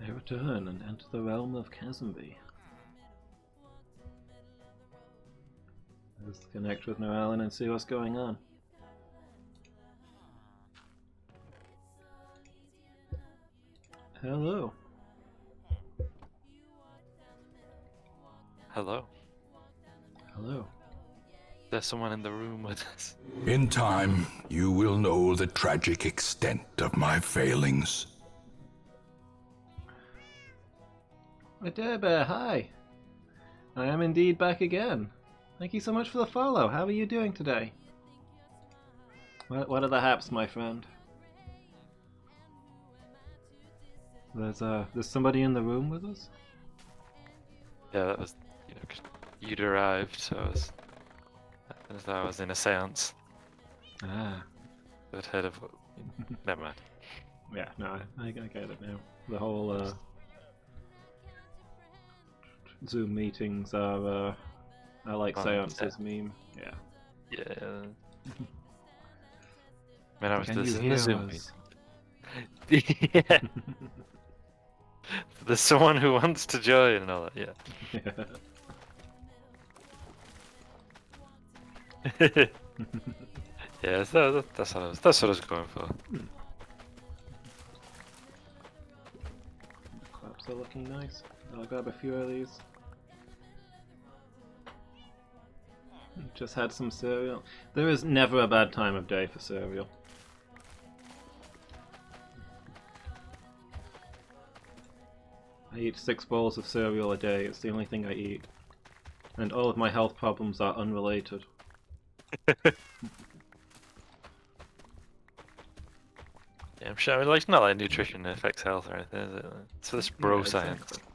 I return and enter the realm of Chasmby. Let's connect with Noellen and see what's going on. Hello. Hello. Hello. There's someone in the room with us. In time, you will know the tragic extent of my failings. My dear bear, hi. I am indeed back again. Thank you so much for the follow. How are you doing today? What are the haps, my friend? There's somebody in the room with us? Yeah, that was, 'cause you'd arrived, so I was in a seance. Ah. I'd heard of. Never mind. Yeah, no, I get it now. The whole Zoom meetings are like seances meme. Yeah. Yeah. Man, I was Can you listening hear to Zoom us? meeting. Yeah. There's someone who wants to join and all that. Yeah. Yeah, that's what I was going for. Claps are looking nice. I'll grab a few of these. Just had some cereal. There is never a bad time of day for cereal. I eat 6 bowls of cereal a day. It's the only thing I eat. And all of my health problems are unrelated. Yeah, I'm sure. I mean, like, it's not like nutrition affects health or anything, is it? It's for this bro science. Exactly.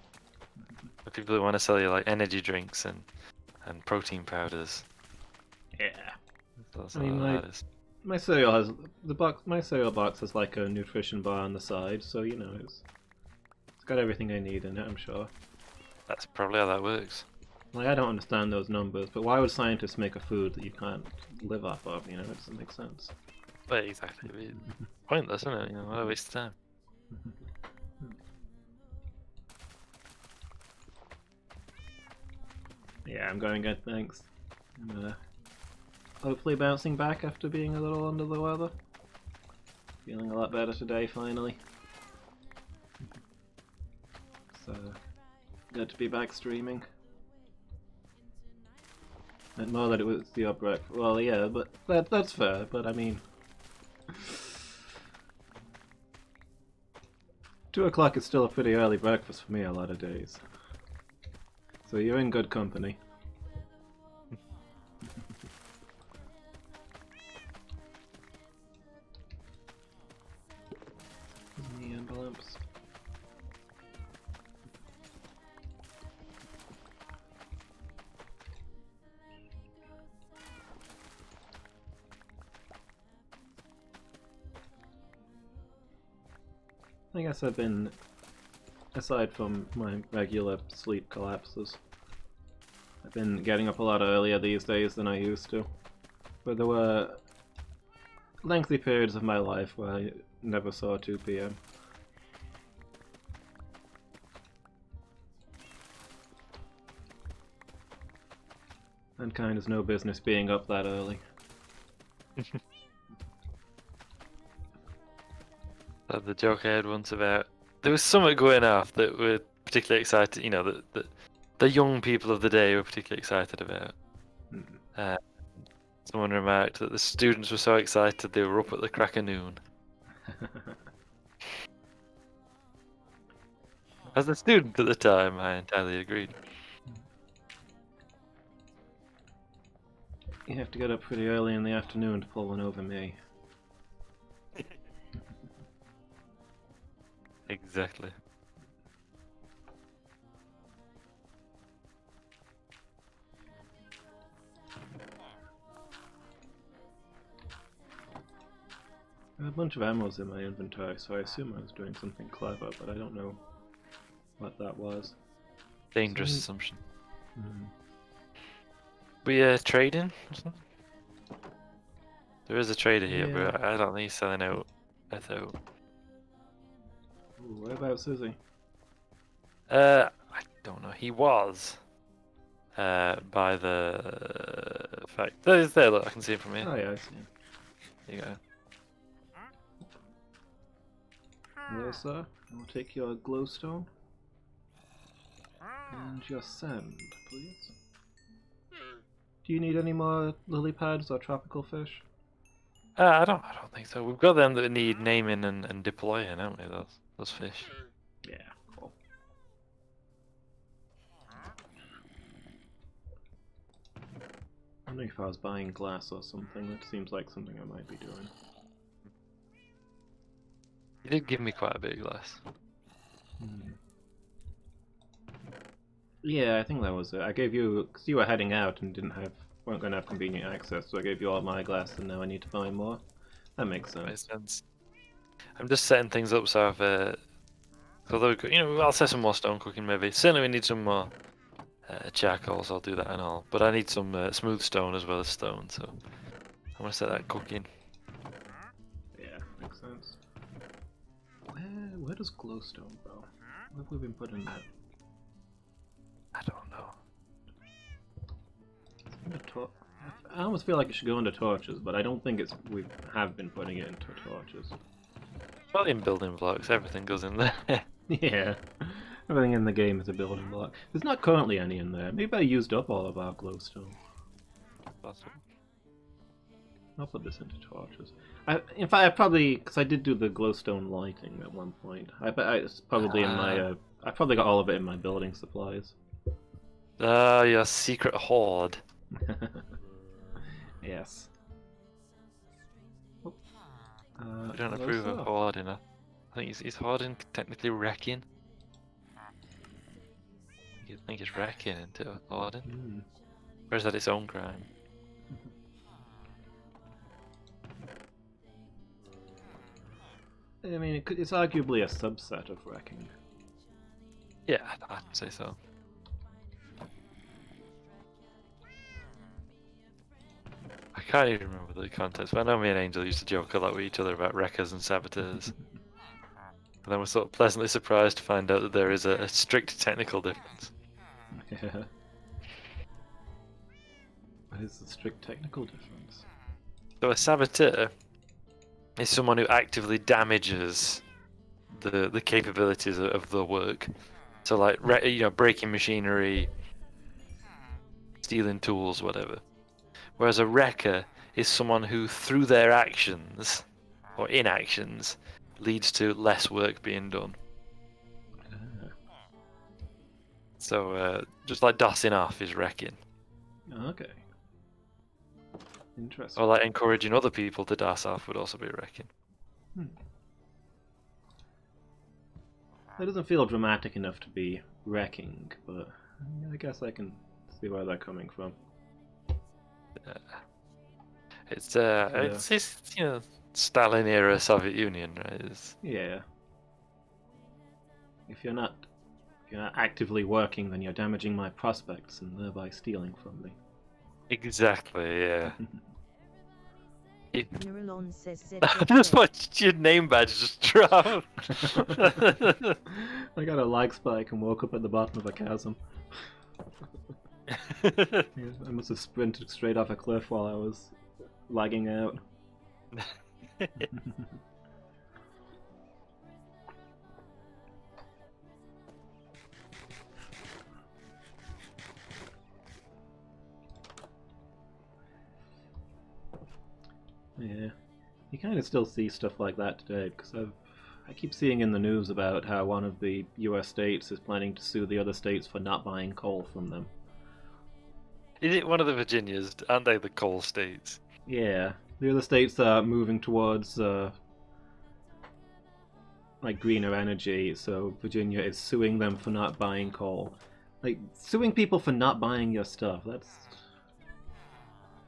For people who want to sell you like energy drinks and protein powders. Yeah. That's I mean, that is. my cereal has my cereal box has like a nutrition bar on the side, so you know it's got everything I need in it. I'm sure. That's probably how that works. Like I don't understand those numbers, but why would scientists make a food that you can't live off of? You know, it doesn't make sense. But exactly. I mean, pointless, isn't it? You know, what a waste of time. Yeah, I'm going good, thanks. I'm hopefully bouncing back after being a little under the weather. Feeling a lot better today, finally. So, good to be back streaming. And more that it was the upright. Well, yeah, but that's fair. But I mean, 2 o'clock is still a pretty early breakfast for me a lot of days. So you're in good company. The envelopes. I guess I've been, aside from my regular sleep collapses, I've been getting up a lot earlier these days than I used to. But there were lengthy periods of my life where I never saw 2 PM. Mankind has no business being up that early. The joke I had once about there was something going off that we're particularly excited. You know, that the young people of the day were particularly excited about. Someone remarked that the students were so excited they were up at the crack of noon. As a student at the time, I entirely agreed. You have to get up pretty early in the afternoon to pull one over me. Exactly. I have a bunch of ammos in my inventory, so I assume I was doing something clever, but I don't know what that was. Dangerous assumption. Mm. We trading or something? There is a trader here, Yeah. but I don't think he's selling out. I thought. Ooh, whereabouts is he? I don't know. He was. By the fact there's there. Look, I can see it from here. Oh yeah, I see. There you go. Hello, sir. I'll take your glowstone. And your sand, please. Do you need any more lily pads or tropical fish? I don't think so. We've got them that need naming and deploying, haven't we? Those fish. Yeah, cool. I wonder if I was buying glass or something. That seems like something I might be doing. You did give me quite a bit of glass. Yeah, I think that was it. I gave you, because you were heading out and weren't going to have convenient access, so I gave you all my glass, and now I need to buy more. That makes sense. Makes sense. I'm just setting things up so I've. Although I'll set some more stone cooking maybe. Certainly we need some more charcoal, so I'll do that and all. But I need some smooth stone as well as stone, so I'm gonna set that cooking. Yeah, makes sense. Where does glowstone go? Where have we been putting that? I don't know. I almost feel like it should go into torches, but I don't think we have been putting it into torches. Well, in building blocks, everything goes in there. Yeah, everything in the game is a building block. There's not currently any in there. Maybe I used up all of our glowstone. Possible. I'll put this into torches. In fact, I probably, because I did do the glowstone lighting at one point. I bet it's probably in my. I probably got all of it in my building supplies. Your secret hoard. Yes. Oh. I don't approve of hoarding. I think he's hoarding, technically wrecking. You think it's wrecking into hoarding? Or is that its own crime? I mean, it's arguably a subset of wrecking. Yeah, I'd say so. I can't even remember the context, but I know me and Angel used to joke a lot with each other about wreckers and saboteurs. And then we're sort of pleasantly surprised to find out that there is a strict technical difference. Yeah. What is the strict technical difference? So a saboteur is someone who actively damages the capabilities of the work. So like breaking machinery, stealing tools, whatever. Whereas a wrecker is someone who, through their actions or inactions, leads to less work being done. So just like dossing off is wrecking. Okay. Interesting. Or like encouraging other people to doss off would also be wrecking. That doesn't feel dramatic enough to be wrecking, but I guess I can see where they're coming from. It's Stalin era Soviet Union, right? Yeah. If you're not actively working, then you're damaging my prospects and thereby stealing from me. Exactly, yeah. says I just watched your name badge just drop. I got a lag spike and woke up at the bottom of a chasm. I must have sprinted straight off a cliff while I was lagging out. Yeah, you kind of still see stuff like that today, because I keep seeing in the news about how one of the US states is planning to sue the other states for not buying coal from them. Is it one of the Virginias? Aren't they the coal states? Yeah, the other states are moving towards like greener energy, so Virginia is suing them for not buying coal. Like, suing people for not buying your stuff, that's...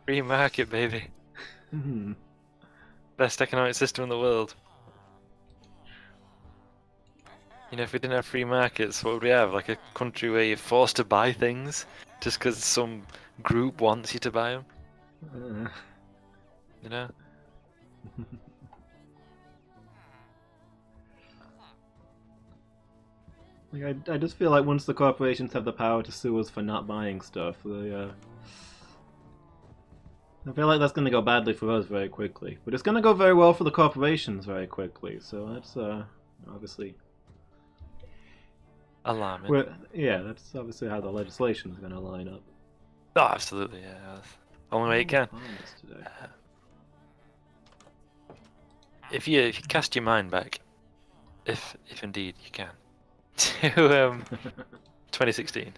Free market, baby. Best economic system in the world. If we didn't have free markets, what would we have? Like a country where you're forced to buy things just because some group wants you to buy them? You know? Like, I just feel like once the corporations have the power to sue us for not buying stuff, I feel like that's going to go badly for us very quickly. But it's going to go very well for the corporations very quickly, so that's obviously... Alarming. Yeah, that's obviously how the legislation is going to line up. Oh, absolutely, yeah. That's the only way it can. Today. If you cast your mind back, if indeed you can, to 2016,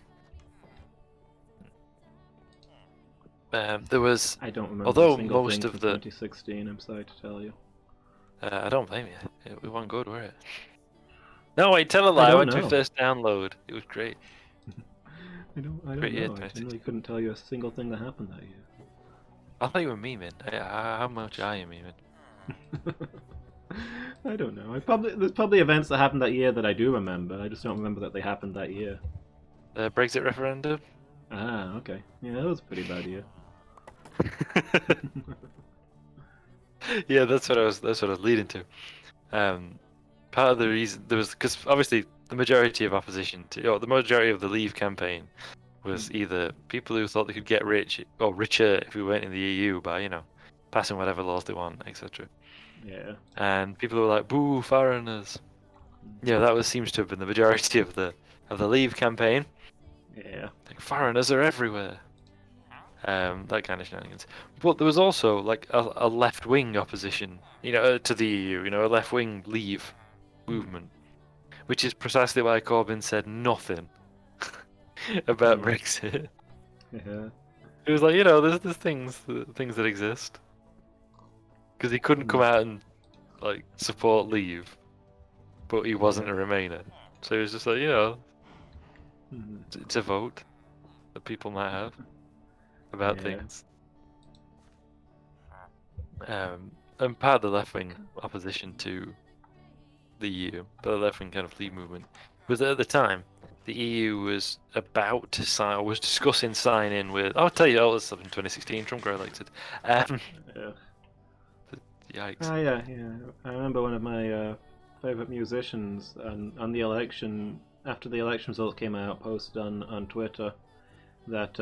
there was. I don't remember Although a single most thing of from the 2016, I'm sorry to tell you. I don't blame you. We weren't good, were it? No, wait, tell a I lie. I don't went to know. my first download. It was great. I don't Great year, know. I generally couldn't tell you a single thing that happened that year. I thought you were memeing. How much are you memeing? I don't know. There's probably events that happened that year that I do remember. I just don't remember that they happened that year. Brexit referendum. Ah, okay. Yeah, that was a pretty bad year. Yeah, that's what I was. That's what I was leading to. Part of the reason there was because obviously the majority of opposition to, the majority of the Leave campaign was either people who thought they could get rich or richer if we went in the EU by passing whatever laws they want, etc. Yeah. And people who were like, "Boo, foreigners." Yeah, that seems to have been the majority of the Leave campaign. Yeah. Like, foreigners are everywhere. That kind of shenanigans. But there was also like a left-wing opposition, to the EU, a left-wing Leave movement, which is precisely why Corbyn said nothing about Brexit. Yeah. It was like, there's things that exist, because he couldn't come out and like support Leave, but he wasn't a Remainer, so he was just like, it's a vote that people might have about things. And part of the left-wing opposition to the EU, the left-wing kind of Leave movement, was that at the time the EU was about to sign, or was discussing signing with. I'll tell you all this stuff in 2016. Trump got elected. Yikes. Yeah. I remember one of my favorite musicians on the election, after the election results came out, posted on Twitter that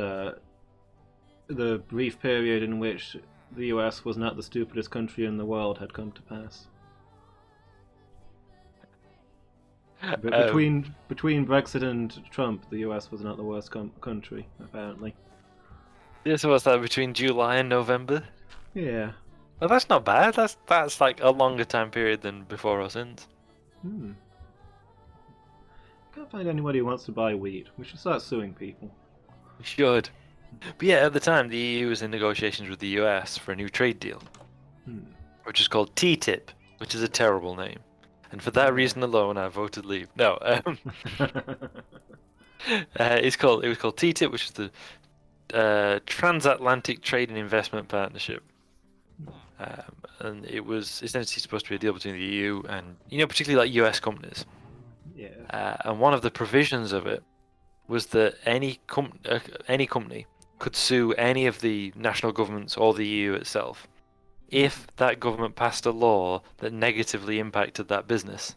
the brief period in which the US was not the stupidest country in the world had come to pass. But between Brexit and Trump, the US was not the worst country, apparently. Yeah, so what's that, between July and November? Yeah. Well, that's not bad. That's like a longer time period than before or since. Can't find anybody who wants to buy wheat. We should start suing people. We should. But yeah, at the time, the EU was in negotiations with the US for a new trade deal, which is called TTIP, which is a terrible name. And for that reason alone, I voted Leave. No, it was called TTIP, which is the Transatlantic Trade and Investment Partnership. And it was essentially supposed to be a deal between the EU and, particularly like US companies. Yeah. And one of the provisions of it was that any company could sue any of the national governments or the EU itself if that government passed a law that negatively impacted that business.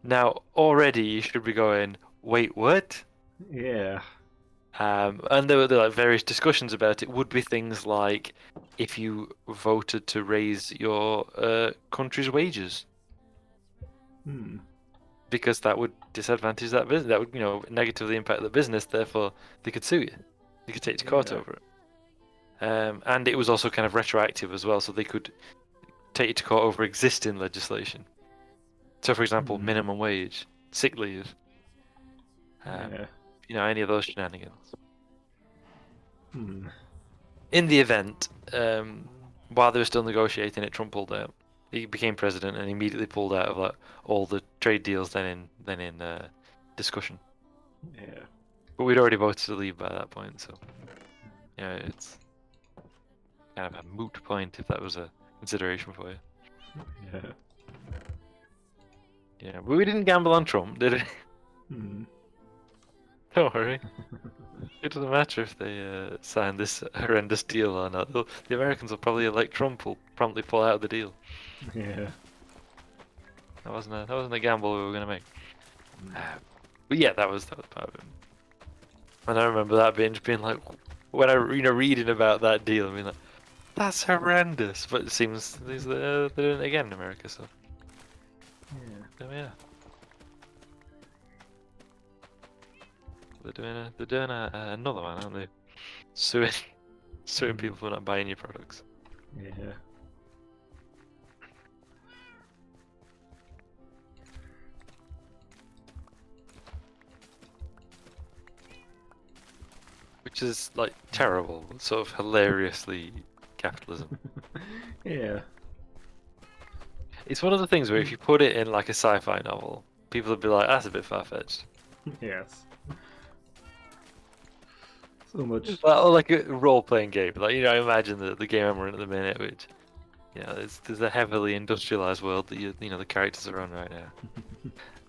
Now, already you should be going, wait, what? Yeah. And there were like various discussions about it. Would be things like if you voted to raise your country's wages, because that would disadvantage that business. That would, negatively impact the business. Therefore, they could sue you. They could take to court over it. And it was also kind of retroactive as well, so they could take you to court over existing legislation. So, for example, minimum wage, sick leave. Any of those shenanigans. In the event, while they were still negotiating it, Trump pulled out. He became president and immediately pulled out of like all the trade deals then in discussion. Yeah. But we'd already voted to leave by that point, so it's kind of a moot point if that was a consideration for you. Yeah. Yeah, but we didn't gamble on Trump, did we? Don't worry. It doesn't matter if they sign this horrendous deal or not. The Americans will probably elect Trump, will promptly pull out of the deal. Yeah. That wasn't a gamble we were gonna make. But yeah, that was part of it. And I remember that being like, when I reading about that deal, I mean like, that's horrendous. But it seems they're doing it again in America, so yeah. They're doing another one, aren't they? Suing people for not buying your products. Yeah. Which is like terrible, sort of hilariously capitalism. Yeah. It's one of the things where if you put it in like a sci-fi novel, people would be like, "That's a bit far-fetched." Yes. So much. Well, or like a role-playing game, like I imagine the game I'm running at the minute, which there's a heavily industrialized world that the characters are on right now,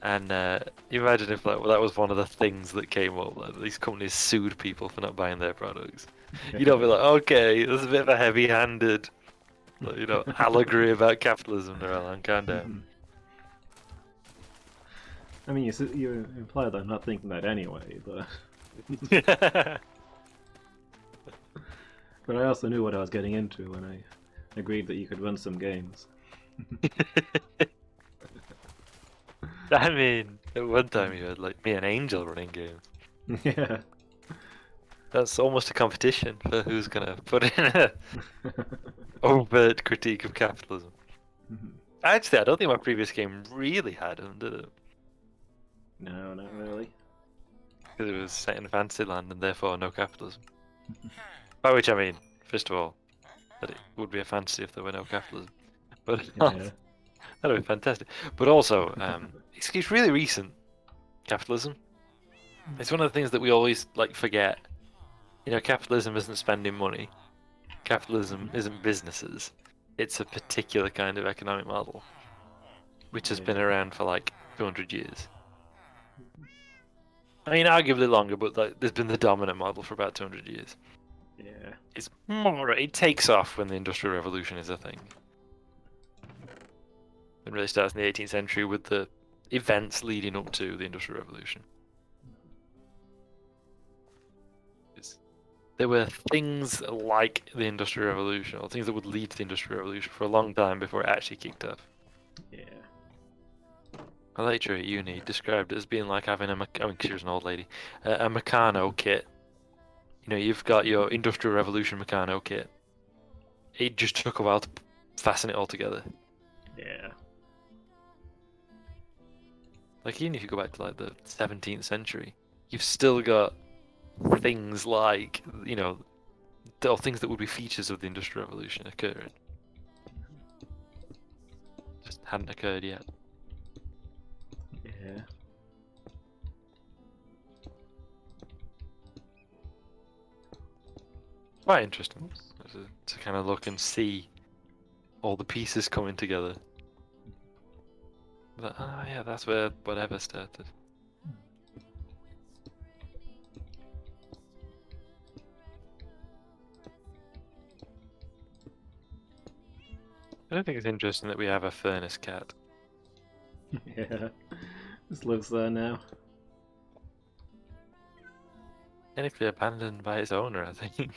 and you imagine if that was one of the things that came up, like these companies sued people for not buying their products. You'd all be like, okay, there's a bit of a heavy-handed, allegory about capitalism there, Alan. Calm down. I mean, you imply that I'm not thinking that anyway, but but I also knew what I was getting into when I agreed that you could run some games. I mean, at one time you had like me and Angel running games. Yeah. That's almost a competition for who's gonna put in a overt critique of capitalism. Actually, I don't think my previous game really had them, did it? No, not really. Because it was set in Fantasyland and therefore no capitalism. By which I mean, first of all, that it would be a fantasy if there were no capitalism. But Yeah. that'd be fantastic. But also, it's really recent, capitalism. It's one of the things that we always forget. Capitalism isn't spending money. Capitalism isn't businesses. It's a particular kind of economic model, which has been around for 200 years. I mean, arguably longer, but there's been the dominant model for about 200 years. Yeah. It takes off when the Industrial Revolution is a thing. It really starts in the 18th century with the events leading up to the Industrial Revolution. There were things like the Industrial Revolution, or things that would lead to the Industrial Revolution for a long time before it actually kicked off. Yeah. A lecturer at uni described it as being like having she was an old lady, a Meccano kit. You've got your Industrial Revolution Meccano kit. It just took a while to fasten it all together. Yeah. Even if you go back to the 17th century, you've still got things like, or things that would be features of the Industrial Revolution occurring. Just hadn't occurred yet. Yeah. Quite interesting to kind of look and see all the pieces coming together. But yeah, that's where whatever started. I don't think it's interesting that we have a furnace cat. Yeah. Just lives there now. Technically abandoned by its owner, I think.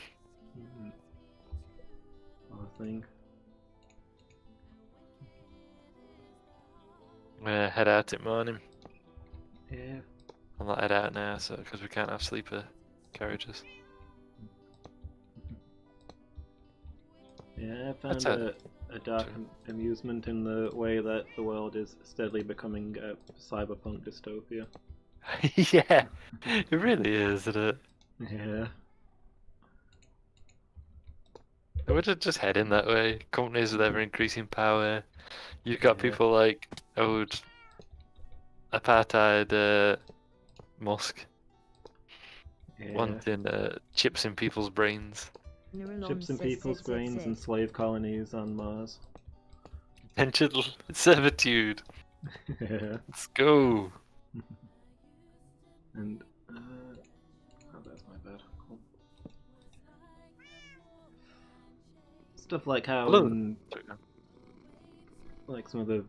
Poor thing. I'm gonna head out in the morning. Yeah. I'll not head out now, because we can't have sleeper carriages. Yeah, I found a dark amusement in the way that the world is steadily becoming a cyberpunk dystopia. Yeah, it really is, isn't it? Yeah. We're just heading that way. Companies with ever increasing power. You've got people like old apartheid Musk wanting chips in people's brains. Chips in people's brains and slave colonies on Mars. Indentured servitude. Yeah. Let's go. And oh, that's my bad. Cool. Stuff like how in, some of the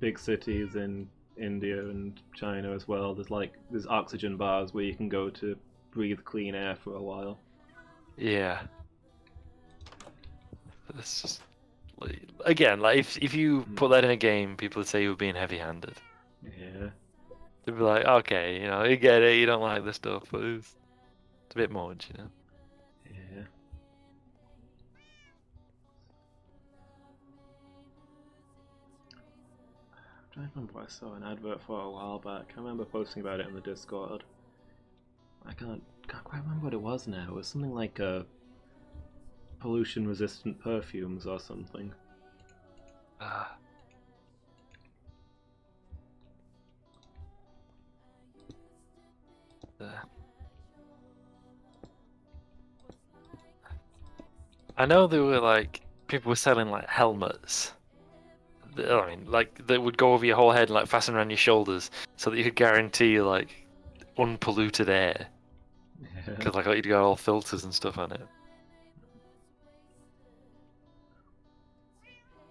big cities in India and China as well, there's oxygen bars where you can go to breathe clean air for a while. Yeah. It's just again, like if you put that in a game, people would say you were being heavy-handed. Yeah. They'd be like, okay, you know, you get it, you don't like this stuff, but it's a bit much, you know. Yeah. I'm trying to remember, I saw an advert for a while back. I remember posting about it in the Discord. I can't quite remember what it was now. It was something like pollution-resistant perfumes or something. I know there were like people were selling like helmets. I mean, like that would go over your whole head and like fasten around your shoulders, so that you could guarantee like unpolluted air. Yeah. Because like you'd got all filters and stuff on it.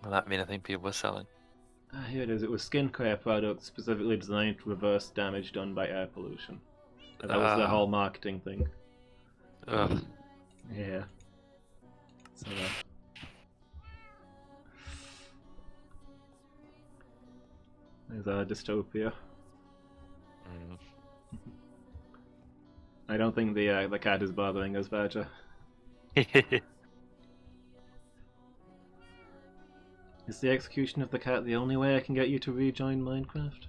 And that mean I think people were selling. Ah, here it is. It was skincare products specifically designed to reverse damage done by air pollution. That was the whole marketing thing. Ugh. Yeah. So there's a dystopia. I don't think the cat is bothering us, Badger. Is the execution of the cat the only way I can get you to rejoin Minecraft?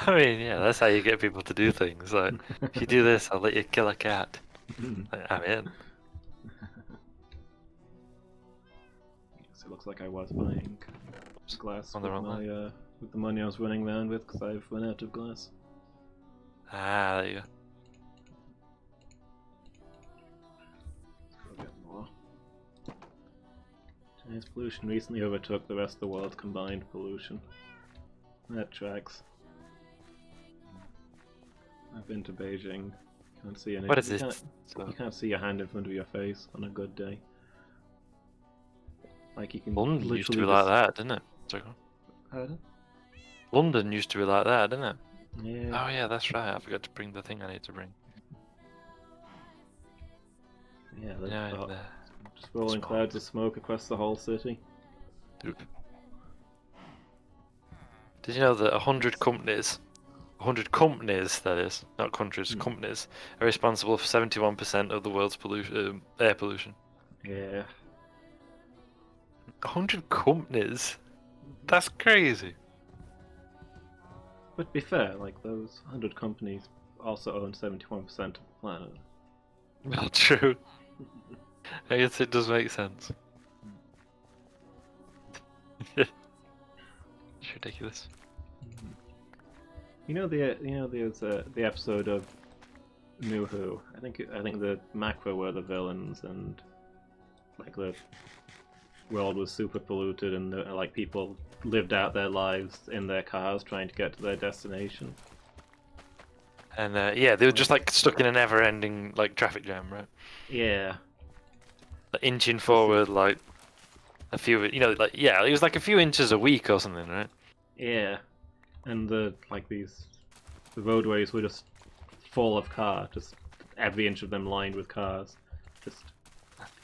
I mean, yeah, that's how you get people to do things. Like, if you do this, I'll let you kill a cat. Like, I'm in. Yes, it looks like I was buying glass On with, the wrong line. with the money I was running around with, because I've run out of glass. Ah, there you go. Let's go get more. Chinese pollution recently overtook the rest of the world's combined pollution. That tracks. I've been to Beijing. Can't see any. What is you it? You can't see your hand in front of your face on a good day. Like you can London literally used to be like that, didn't it? Sorry. Pardon? London used to be like that, didn't it? Yeah. Oh yeah, that's right. I forgot to bring the thing I need to bring. Yeah, Yeah, that's in the just rolling clouds of smoke across the whole city. Did you know that 100 companies, 100 companies that is, not countries, companies, are responsible for 71% of the world's pollution, air pollution? Yeah. 100 companies? That's crazy. But to be fair, like those 100 companies also own 71% of the planet. Well, true. I guess it does make sense. It's ridiculous. You know there's the episode of New Who. I think the Macro were the villains, and like the world was super polluted, and like people lived out their lives in their cars trying to get to their destination. And yeah, they were just like stuck in a never-ending like traffic jam, right? Yeah. Like, inching forward like a few, like yeah, it was like a few inches a week or something, right? Yeah. And the roadways were just full of cars, just every inch of them lined with cars, just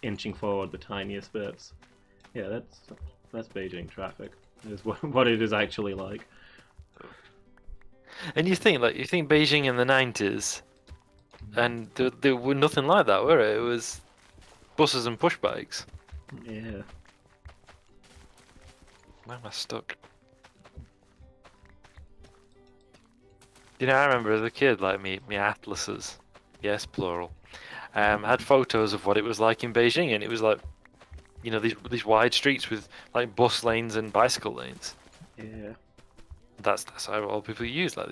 inching forward the tiniest bits. Yeah, that's Beijing traffic. Is what it is actually like. And you think Beijing in the 90s, and there were nothing like that, were it? It was buses and push bikes. Yeah. Where am I stuck? I remember as a kid, like me atlases, yes, plural, had photos of what it was like in Beijing, and it was like, these wide streets with like bus lanes and bicycle lanes. Yeah. That's how all people use. Like,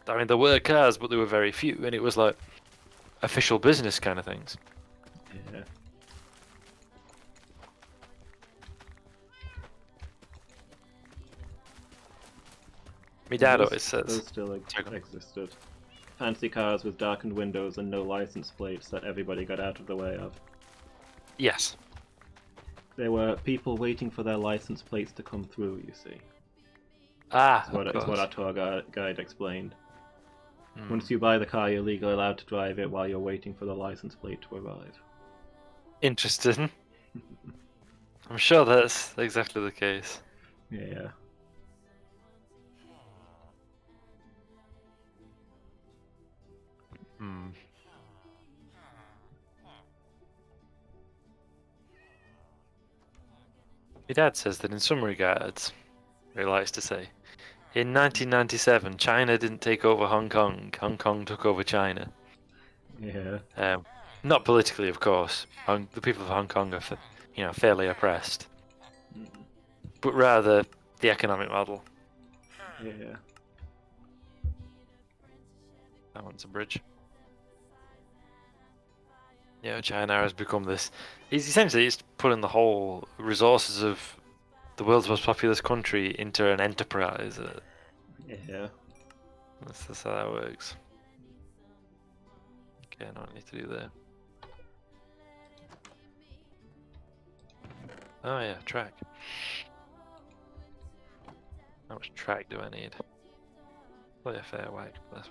I mean, there were cars, but there were very few, and it was like official business kind of things. Yeah. My dad Those- always says. those still existed. Fancy cars with darkened windows and no license plates that everybody got out of the way of. Yes. There were people waiting for their license plates to come through, you see. Ah, Is what, of is what course. our tour guide explained. Hmm. Once you buy the car, you're legally allowed to drive it while you're waiting for the license plate to arrive. Interesting. I'm sure that's exactly the case. Yeah. Hmm. My dad says that in some regards, he likes to say, in 1997, China didn't take over Hong Kong. Hong Kong took over China. Yeah. Not politically, of course. The people of Hong Kong are, fairly oppressed, but rather the economic model. Yeah. That one's a bridge. China has become this. It's putting the whole resources of the world's most populous country into an enterprise. Yeah. That's how that works. Okay, I know what I need to do there. Oh yeah, track. How much track do I need? Probably a fair whack. But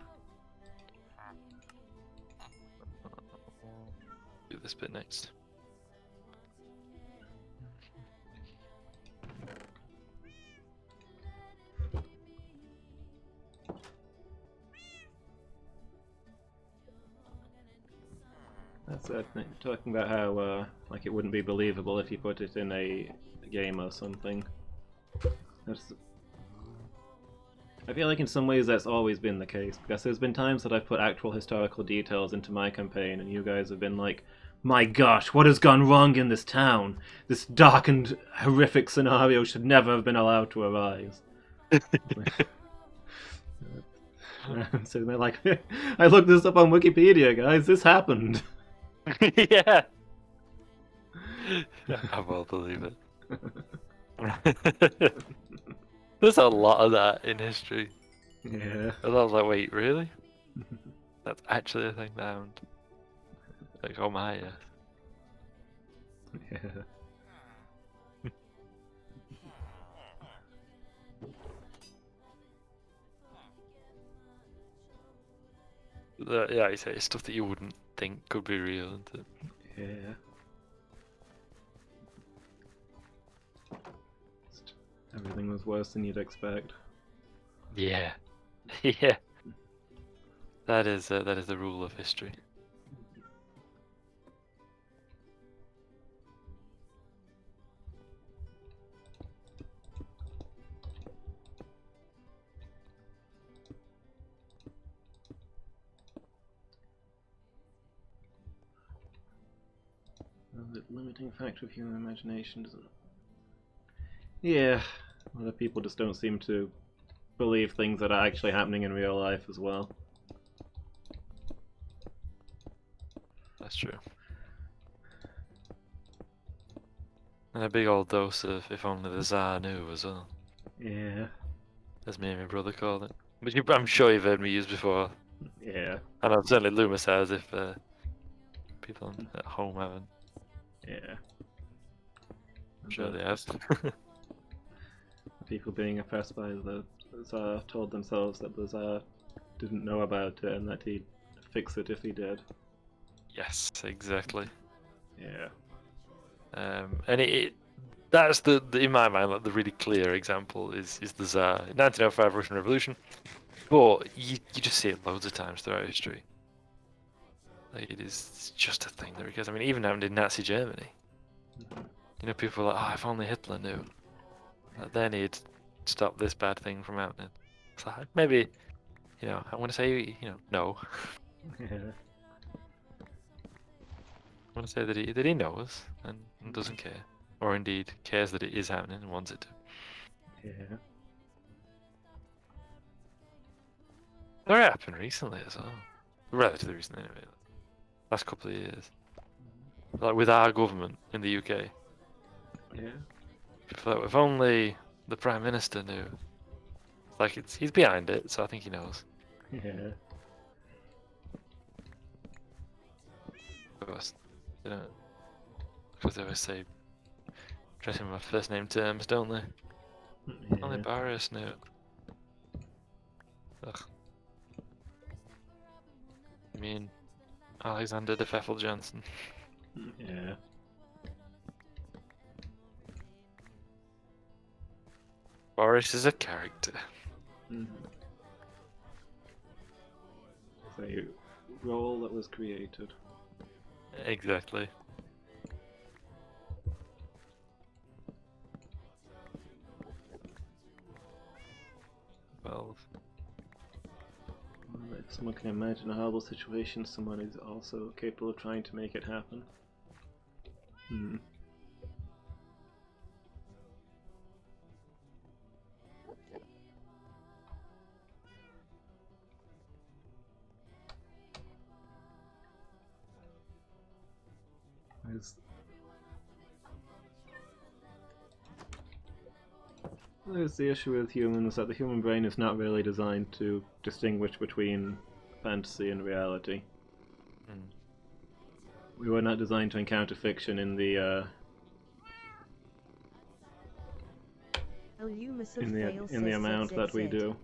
do this bit next. That's talking about how like it wouldn't be believable if you put it in a game or something. I feel like in some ways that's always been the case, because there's been times that I've put actual historical details into my campaign and you guys have been like, my gosh, what has gone wrong in this town? This dark and horrific scenario should never have been allowed to arise. So they're like, I looked this up on Wikipedia, guys, this happened. Yeah. I will believe it. There's a lot of that in history. Yeah. And I was like, wait, really? That's actually a thing that happened. Like, oh my, yes. Yeah. Yeah, you say it's stuff that you wouldn't think could be real, isn't it? Yeah. Everything was worse than you'd expect. Yeah. Yeah. That is the rule of history. The limiting factor of human imagination doesn't. Yeah, a lot of people just don't seem to believe things that are actually happening in real life as well. That's true. And a big old dose of if only the Tsar knew as well. Yeah. As me and my brother called it. But I'm sure you've heard me use before. Yeah. I know certainly Loomis has if people at home haven't. Yeah. I'm sure they have. People being oppressed by the Tsar told themselves that the Tsar didn't know about it and that he'd fix it if he did. Yes, exactly. Yeah. And that's the in my mind like the really clear example is the Tsar. 1905 Russian Revolution. But you just see it loads of times throughout history. Like it's just a thing that recurs. I mean, it even happened in Nazi Germany. People are like, oh, if only Hitler knew. Then he'd stop this bad thing from happening. So maybe, I want to say, no. Yeah. I want to say that he knows and doesn't care, or indeed cares that it is happening and wants it to. Yeah. That happened recently as well. Relatively recently, anyway. Last couple of years. Like with our government in the UK. Yeah. People like, if only the Prime Minister knew. Like he's behind it, so I think he knows. Yeah. Of course, because they always say, dressing my first name terms, don't they? Only Yeah. Barrios knew it. Ugh. I mean, Alexander de Pfeffel Johnson. Yeah. Boris is a character. It's a role that was created. Exactly. Well, If someone can imagine a horrible situation, someone is also capable of trying to make it happen. There's the issue with humans that the human brain is not really designed to distinguish between fantasy and reality. We were not designed to encounter fiction in the in the amount that we do.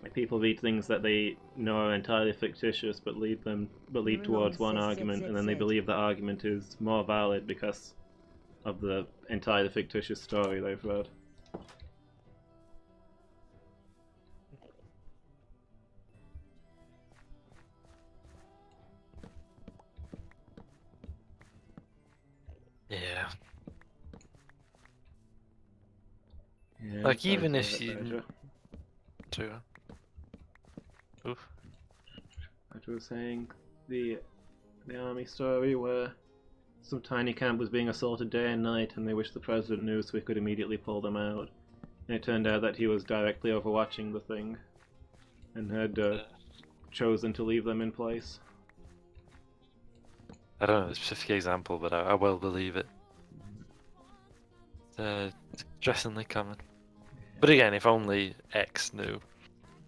Like, people read things that they know are entirely fictitious, but lead towards one argument, and then they believe that argument is more valid because of the entirely fictitious story they've read. yeah. Yeah, Like, sorry even to if hear that, you... Badger. True. Oof. I was saying the army story where some tiny camp was being assaulted day and night, and they wished the president knew so he could immediately pull them out. And it turned out that he was directly overwatching the thing, and had chosen to leave them in place. I don't know the specific example, but I will believe it. It's dressingly common. But again, if only X knew.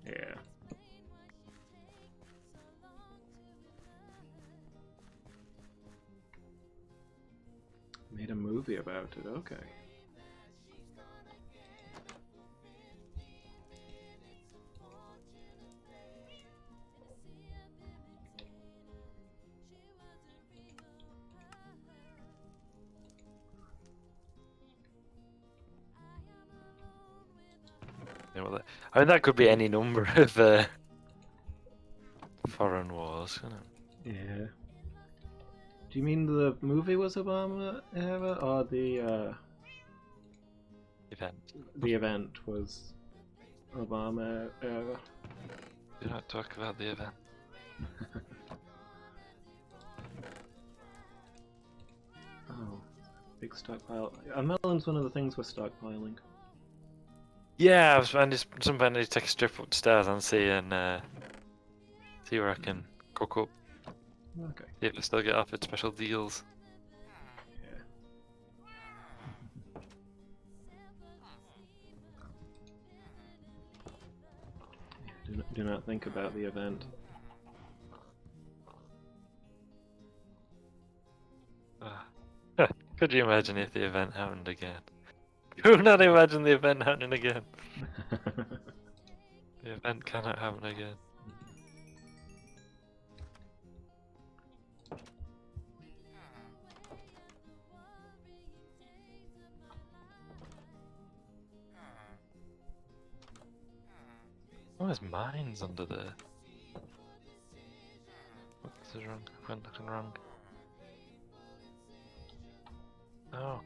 Yeah. Made a movie about it, okay. You know, I mean, that could be any number of foreign wars, you know. Yeah. Do you mean the movie was Obama era, or the Event. event was Obama era? Do not talk about the event. Oh, big stockpile. Melon's one of the things we're stockpiling. Yeah, I was trying to sometimes I need to take a strip upstairs and see where I can cook up. Okay. See if I still get offered special deals. Do not think about the event. Could you imagine if the event happened again? Could not imagine the event happening again. The event cannot happen again. Oh, there's mines under there. What is wrong? I went looking wrong. Oh.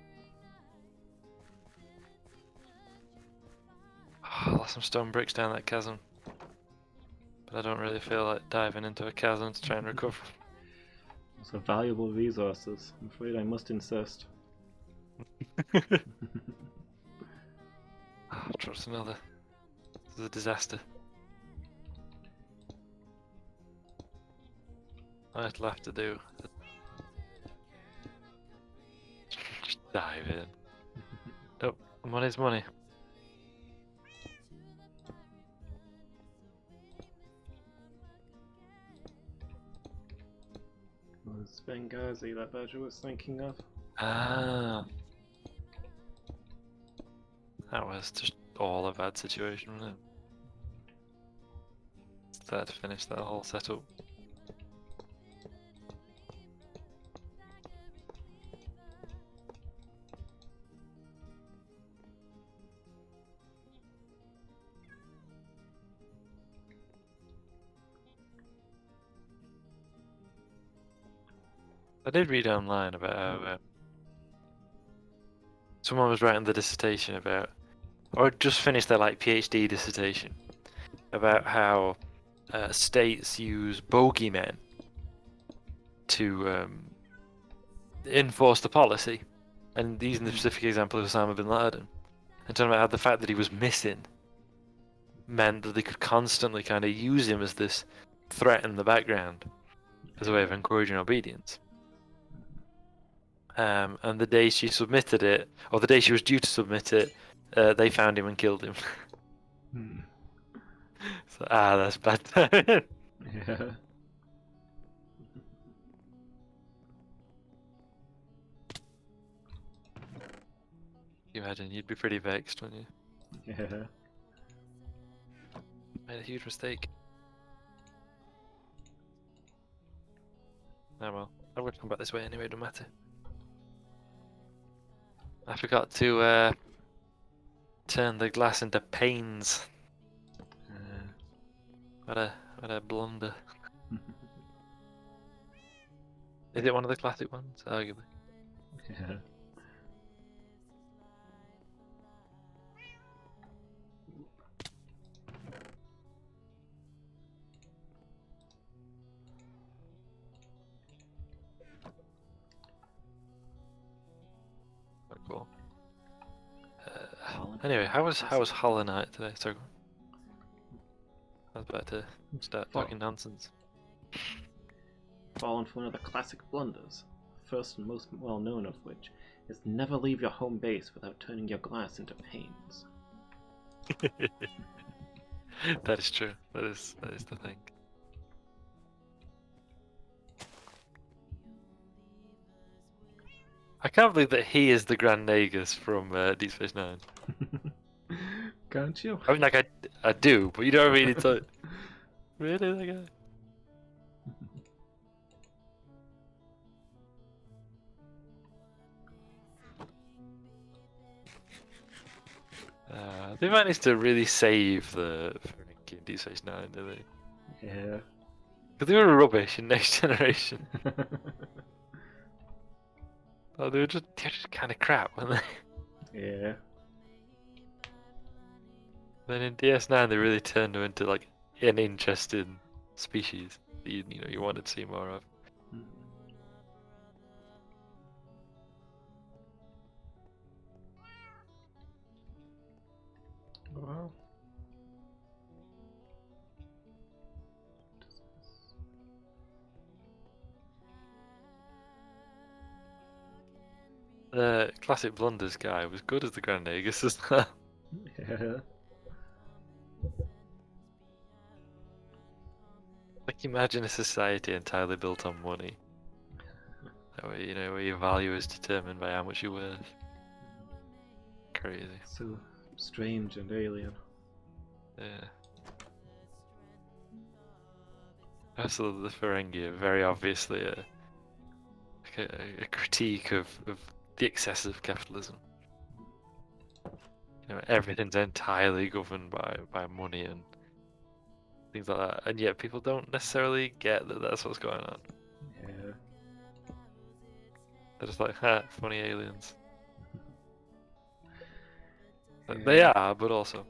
I lost some stone bricks down that chasm. But I don't really feel like diving into a chasm to try and recover. Those are valuable resources. I'm afraid I must insist. Trust another. This is a disaster. I'll have to do. Just dive in. Oh, money's money. It was Benghazi that Badger was thinking of. Ah. That was just all a bad situation, wasn't it? start to finish that whole setup. I did read online about how someone was writing the dissertation about, or just finished their like PhD dissertation about how states use bogeymen to enforce the policy, and using the specific example of Osama bin Laden, and talking about how the fact that he was missing meant that they could constantly kind of use him as this threat in the background as a way of encouraging obedience. And the day she submitted it, or the day she was due to submit it, they found him and killed him. So, that's bad timing. Yeah. You imagine, you'd be pretty vexed, wouldn't you? Yeah. Made a huge mistake. Oh well, I'm going to come back this way anyway, it don't matter. I forgot to turn the glass into panes. What a blunder. Is it one of the classic ones? Arguably. Yeah. Quite cool. Anyway, how was Hollow Knight today? Sorry. I was about to start talking nonsense. Fallen for one of the classic blunders, first and most well known of which is never leave your home base without turning your glass into panes. That is true. That is the thing. I can't believe that he is the Grand Nagus from Deep Space Nine. Can't you? I mean, like I do, but you don't really like really that guy. They managed to really save the Ferengi in Deep Space Nine, did they? Yeah. Because they were rubbish in Next Generation. Oh, they were just kind of crap, weren't they? Yeah. Then in DS9 they really turned them into like an interesting species that you wanted to see more of. Wow. The classic blunders guy was good as the Grand Nagus as well. Yeah. Like imagine a society entirely built on money. Where your value is determined by how much you're worth. Crazy. So strange and alien. Yeah. Also, the Ferengi are very obviously a critique of the excesses of capitalism. Everything's entirely governed by money and things like that, and yet people don't necessarily get that that's what's going on. Yeah. They're just like, ha, funny aliens. Yeah. They are, but also.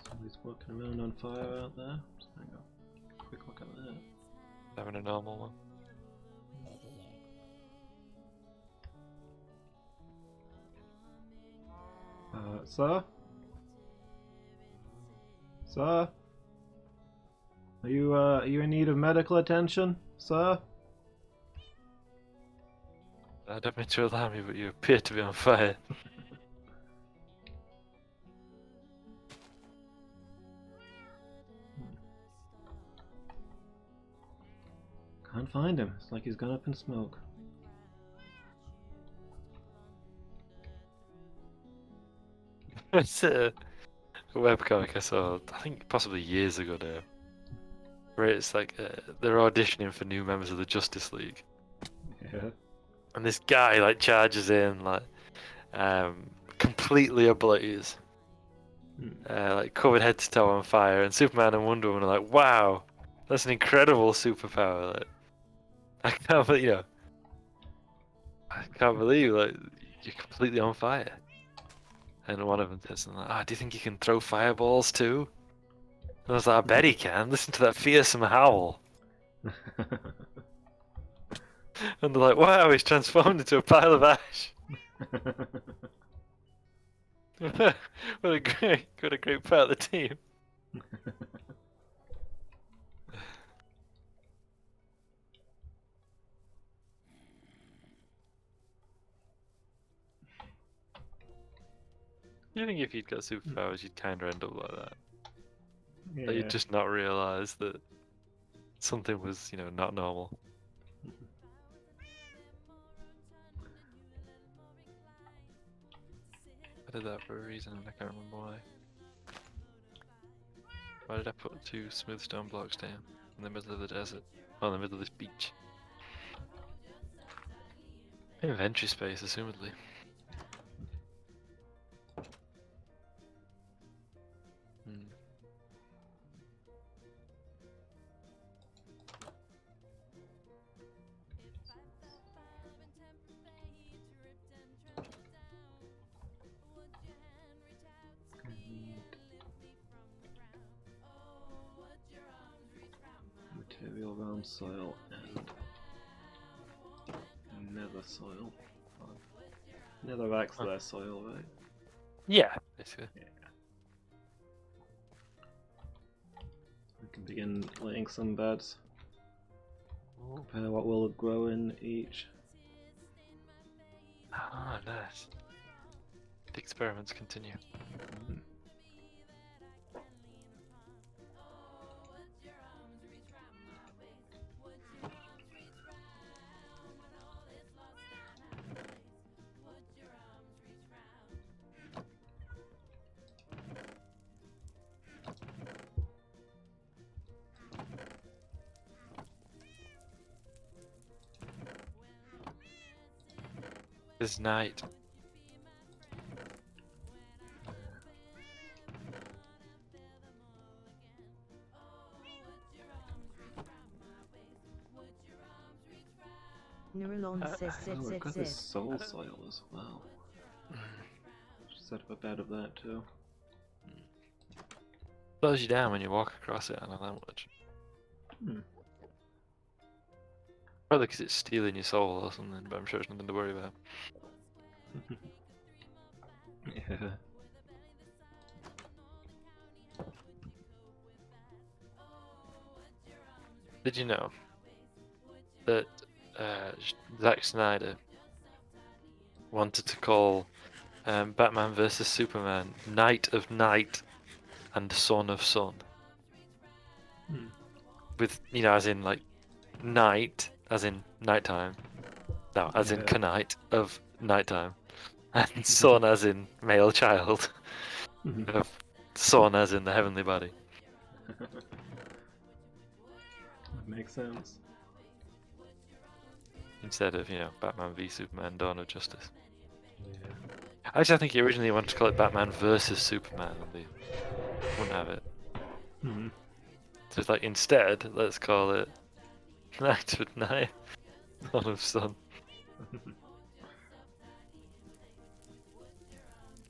Somebody's walking around on fire out there. Just hang on. Quick look at that. Having a normal one. Sir? Sir? Are you in need of medical attention, sir? I don't mean to alarm you, but you appear to be on fire. Can't find him. It's like he's gone up in smoke. It's webcomic I saw, I think possibly years ago now, where it's like they're auditioning for new members of the Justice League, Yeah. and this guy like charges in like completely ablaze, like covered head to toe on fire, and Superman and Wonder Woman are like, "Wow, that's an incredible superpower!" Like, I can't believe, I can't believe like you're completely on fire. And one of them says something like, "Ah, do you think you can throw fireballs too?" And I was like, "I bet he can. Listen to that fearsome howl." And they're like, "Wow, he's transformed into a pile of ash." What a great part of the team. You think if you'd got superpowers, you'd kind of end up like that? Yeah. That you'd just not realize that something was, not normal. I did that for a reason, and I can't remember why. Why did I put 2 smooth stone blocks down in the middle of the desert? Oh, in the middle of this beach. Inventory space, assumedly. Material realm soil and nether soil. Netherrack's their soil, right? Yeah, basically. Yeah. We can begin laying some beds. Compare what will grow in each. Ah, nice. The experiments continue. This night. Neuralon says Oh, we've got this soul soil as well. Should set up a bed of that too. Slows you down when you walk across it, I know that much. Probably because it's stealing your soul or something, but I'm sure it's nothing to worry about. Yeah. Did you know that Zack Snyder wanted to call Batman vs Superman Night of Night and Son of Sun? With, as in like night, as in nighttime. No, as in knight of nighttime. And son as in male child. Of son as in the heavenly body. Makes sense. Instead of, Batman v Superman, Dawn of Justice. Yeah. Actually, I think he originally wanted to call it Batman versus Superman, and they wouldn't have it. So it's like, instead, let's call it Night of Night, Son of Sun.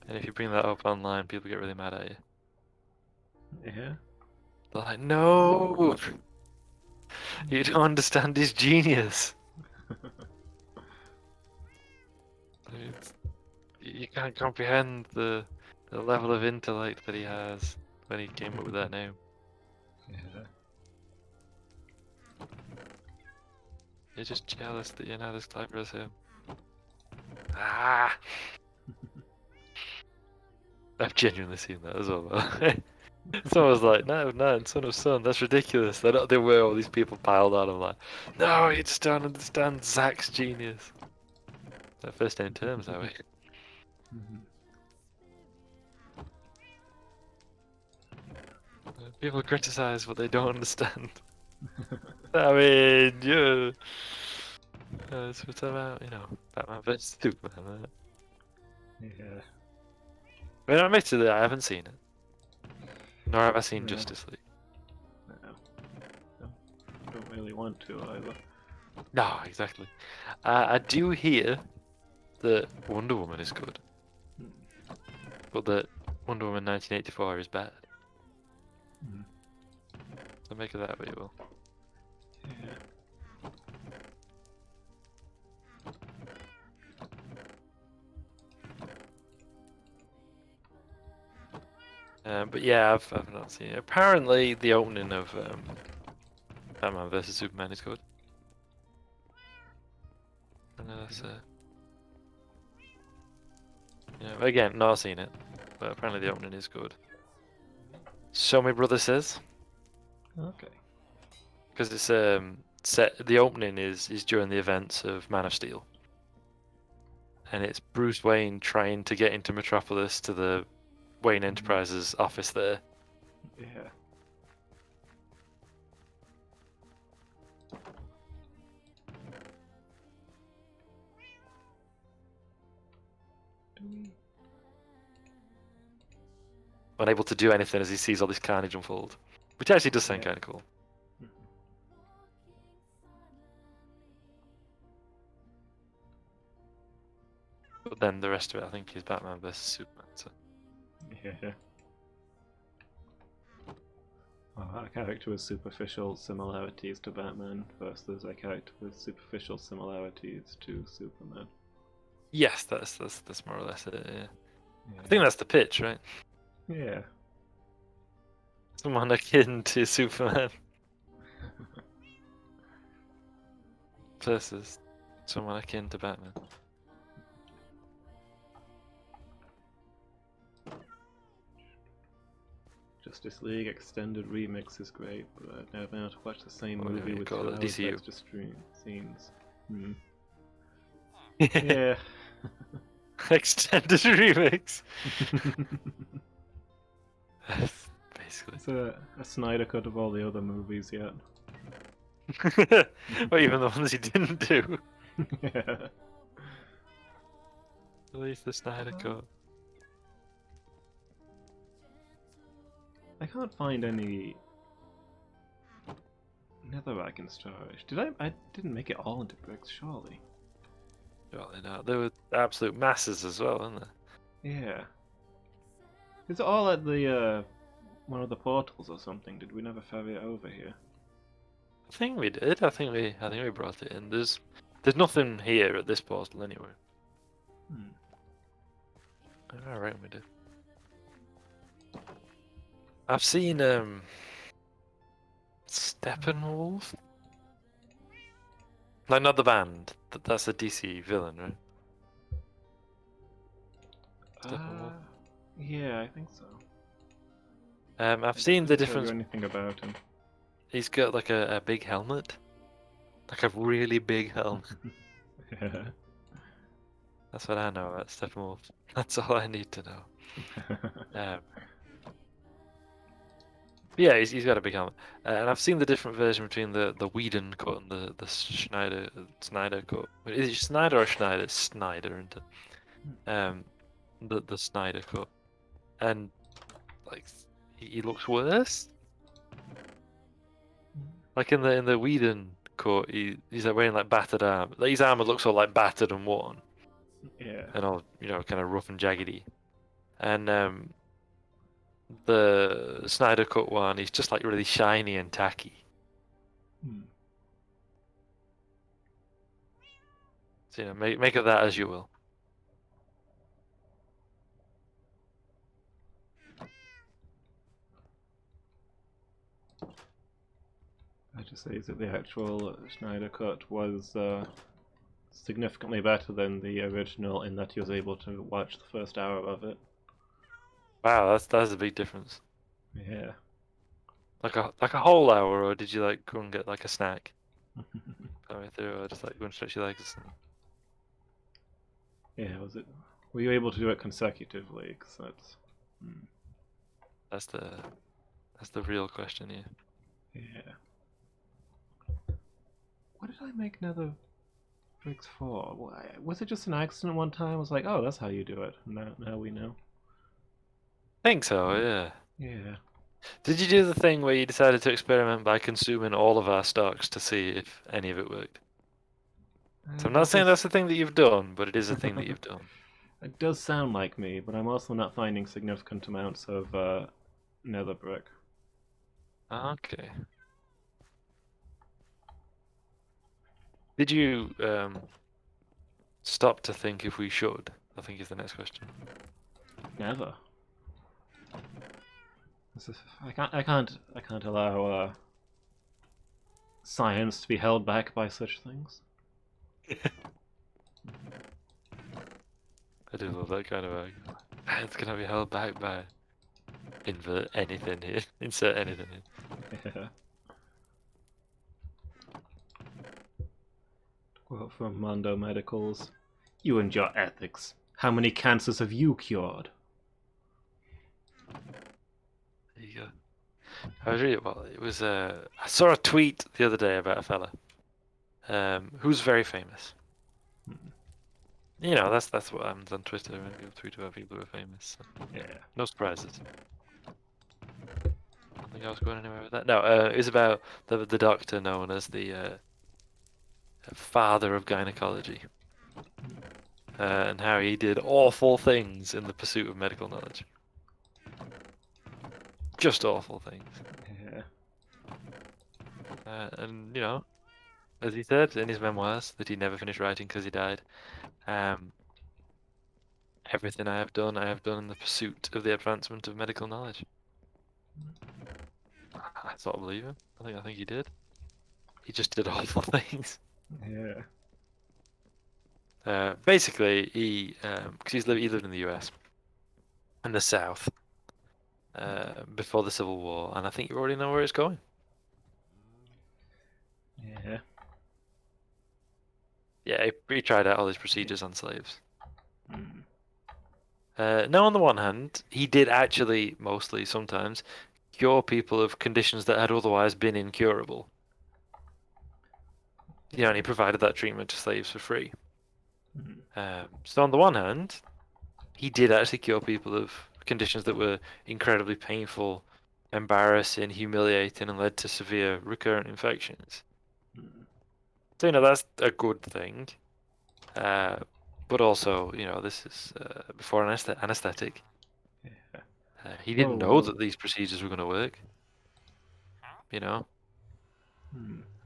And if you bring that up online, people get really mad at you. Yeah. They're like, no! You don't understand his genius! You can't comprehend the level of intellect that he has when he came up with that name. Yeah. You're just jealous that you're not as clever as him. Ah! I've genuinely seen that as well. Someone was like, no, Son of Sun, that's ridiculous. There were all these people piled on. I'm like, no, you just don't understand Zack's genius. That first name terms, are we? People criticize what they don't understand. I mean, yeah. So it's about, Batman vs Superman. Yeah. I mean, admittedly, I haven't seen it. Nor have I seen Yeah. Justice League. No. Don't really want to either. No, exactly. I do hear that Wonder Woman is good, but that Wonder Woman 1984 is bad. Mm. So make of that what you will. Yeah. But yeah, I've not seen it. Apparently, the opening of Batman vs Superman is good. I know that's again, not seen it, but apparently the opening is good. So my brother says, Okay. because it's set. The opening is during the events of Man of Steel, and it's Bruce Wayne trying to get into Metropolis to the Wayne Enterprises office there. Yeah. Unable to do anything as he sees all this carnage unfold, which actually does sound kind of cool. But then the rest of it, I think, is Batman vs Superman. So. Yeah. A character with superficial similarities to Batman versus a character with superficial similarities to Superman. Yes, that's more or less it. Yeah. I think that's the pitch, right? Yeah. Someone akin to Superman versus someone akin to Batman. Justice League Extended Remix is great, but I've never been able to watch the same Oh, movie you with call 2 it hours of DCU. extra scenes. Yeah. Extended remix. Basically. It's a Snyder cut of all the other movies yet. Or even the ones he didn't do. Yeah. At least the Snyder cut. I can't find any netherrack in storage. I didn't make it all into bricks, surely. Surely not. There were absolute masses as well, weren't there? Yeah. Is it all at the one of the portals or something? Did we never ferry it over here? I think we did. I think we brought it in. There's nothing here at this portal anyway. Alright, we did. I've seen Steppenwolf. Like not the band. That's a DC villain, right? Steppenwolf. Yeah, I think so. I've seen the Didn't tell you difference. anything about him. He's got like a big helmet, like a really big helmet. Yeah. That's what I know about Steppenwolf. That's all I need to know. Yeah, he's got a big helmet, and I've seen the different version between the Whedon cut and the Snyder cut. Is it Snyder or Schneider? Snyder, isn't it? The Snyder cut, and like he looks worse. Like in the Whedon cut, he's like wearing like battered arm. Like, his armor looks all like battered and worn. Yeah. And all kind of rough and jaggedy. And the Snyder cut one, he's just like really shiny and tacky. So make of that as you will. I just say that the actual Schneider cut was significantly better than the original in that he was able to watch the first hour of it. Wow, that's a big difference. Yeah. Like a whole hour, or did you like go and get like a snack? Halfway through, or just like go and stretch your legs or something? Yeah, was it? Were you able to do it consecutively? 'Cause that's That's the real question here. Yeah. What did I make nether bricks for? Was it just an accident one time? I was like, oh, that's how you do it. Now we know. Think so, yeah. Yeah. Did you do the thing where you decided to experiment by consuming all of our stocks to see if any of it worked? So I'm not saying that's the thing that you've done, but it is a thing that you've done. It does sound like me, but I'm also not finding significant amounts of nether brick. Okay. Did you stop to think if we should? I think is the next question. Never. I can't allow science to be held back by such things. I do love that kind of argument. It's gonna be held back by invert anything here. Insert anything here. Yeah. Quote from Mondo Medicals. You and your ethics. How many cancers have you cured? There you go. I was reading, well, it was I saw a tweet the other day about a fella who's very famous. You know, that's what happens on Twitter when people tweet about people who are famous. So. Yeah. No surprises. I don't think I was going anywhere with that. No, it was about the doctor known as the father of gynecology. And how he did awful things in the pursuit of medical knowledge. Just awful things. Yeah. And, you know, as he said in his memoirs, that he never finished writing because he died. Everything I have done in the pursuit of the advancement of medical knowledge. I sort of believe him. I think he did. He just did awful things. Yeah. Basically, because he lived in the US, in the South, before the Civil War, and I think you already know where it's going. Yeah. Yeah, he tried out all his procedures on slaves. Mm. Now, on the one hand, he did actually, mostly, sometimes, cure people of conditions that had otherwise been incurable. You know, and he provided that treatment to slaves for free. So on the one hand, he did actually cure people of conditions that were incredibly painful, embarrassing, humiliating, and led to severe recurrent infections. So, you know, that's a good thing. But also, you know, this is before anesthetic. Yeah. He didn't Whoa, know whoa. that these procedures were going to work. You know?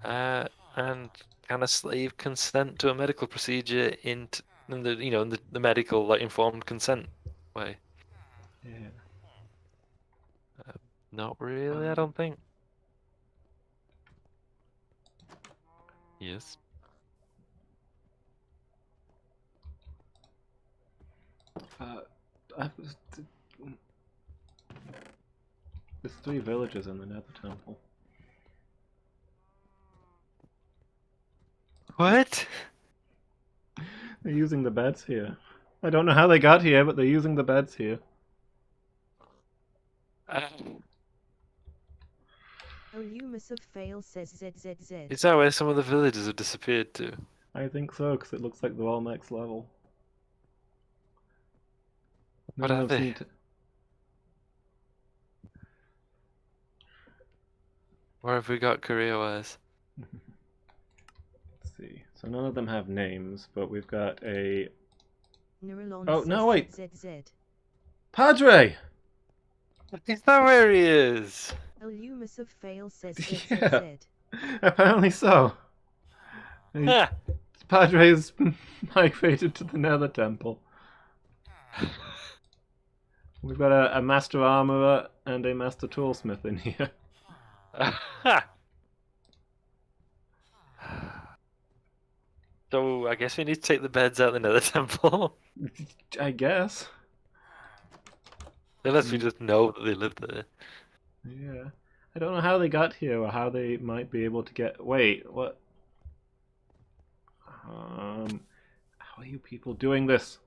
And can a slave consent to a medical procedure in the medical like informed consent way? Yeah. Not really, I don't think. Yes. There's 3 villages in the Nether Temple. What? They're using the beds here. I don't know how they got here, but they're using the beds here. Oh, you must have failed, says ZZZ. Is that where some of the villages have disappeared to? I think so, because it looks like they're all next level. What None are of them they? seem to... Where have we got career-wise? Let's see. So none of them have names, but we've got a... Neuralon Oh, says no, wait. ZZZ. Padre! Is that where he is? Oh, you must have failed, says Yeah. ZZZ. Apparently so. Ha! Padre's migrated to the Nether Temple. We've got a Master Armorer and a Master Toolsmith in here. So I guess we need to take the beds out of the Nether Temple. I guess. Unless we just know that they live there. Yeah. I don't know how they got here or how they might be able to get... Wait, what? How are you people doing this?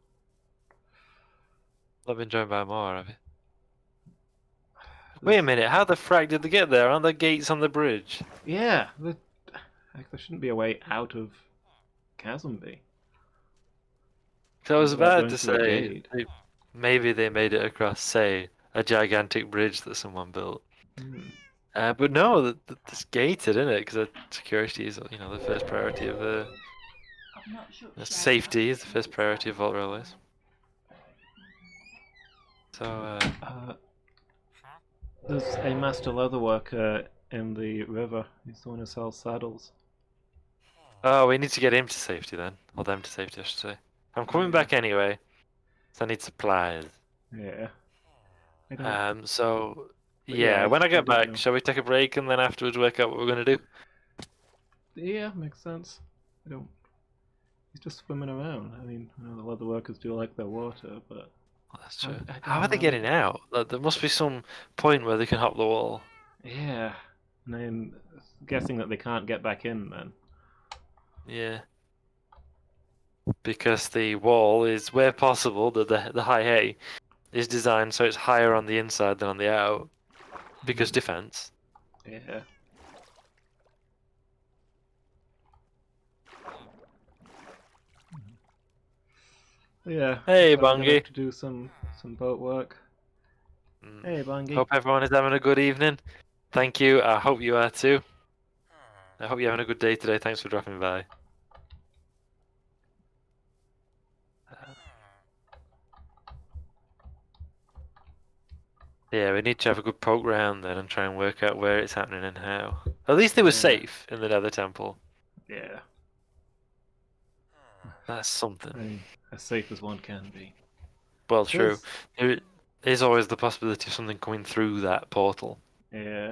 Not been joined by more, have you? Wait a minute, how the frack did they get there? Aren't there gates on the bridge? Yeah, like, there shouldn't be a way out of Chasmby. 'Cause I was Without about going to through a say, gate. maybe they made it across, say, a gigantic bridge that someone built. Hmm. But no, it's gated, isn't it? Because security is, the first priority of safety is the first priority of Vault Railways. So, Uh, there's a master leather worker in the river. He's the one who sells saddles. oh, we need to get him to safety then, or them to safety, I should say. I'm coming Yeah. back anyway, so I need supplies. Yeah. I don't. So, But yeah, yeah, when I I get don't back, know. shall we take a break and then afterwards work out what we're gonna do? Yeah, makes sense. I don't. He's just swimming around. I mean, I know the leather workers do like their water, but Well, that's true. I don't How know are they getting out? Like, there must be some point where they can hop the wall. Yeah, and I'm guessing that they can't get back in then. Yeah. Because the wall is, where possible, the high hay is designed so it's higher on the inside than on the out. Because defense. Yeah. Yeah. Hey, So we're gonna Bungie. have to do some boat work. Hey, Bungie. Hope everyone is having a good evening. Thank you. I hope you are too. I hope you're having a good day today. Thanks for dropping by. Yeah, we need to have a good poke round then and try and work out where it's happening and how. At least they were Yeah. safe in the Nether Temple. Yeah. That's something. I mean, as safe as one can be. Well, true. There's- There is always the possibility of something coming through that portal. Yeah.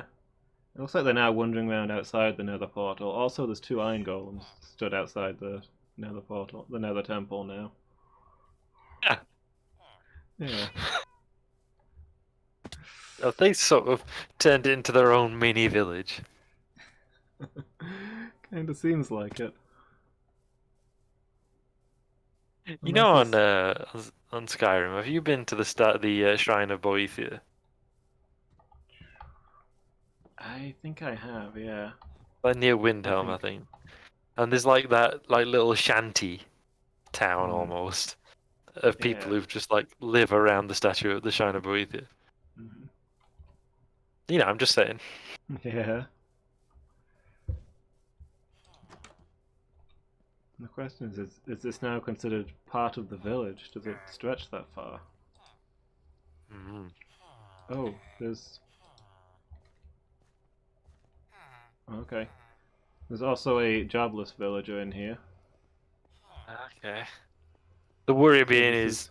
It looks like they're now wandering around outside the Nether portal. Also, there's 2 iron golems stood outside the Nether portal, the Nether temple now. Yeah. Yeah. They sort of turned it into their own mini village. Kinda seems like it. You know, Unless on Skyrim, have you been to the Shrine of Boethia? I think I have, yeah. Like near I Windhelm, I think. think. And there's like that little shanty town Mm, almost of people yeah. who've just like live around the statue of the Shrine of Boethia. Mhm. I'm just saying. Yeah. The question is this now considered part of the village? Does it stretch that far? Mm. Oh, there's. Okay. There's also a jobless villager in here. Okay. The worry So being this is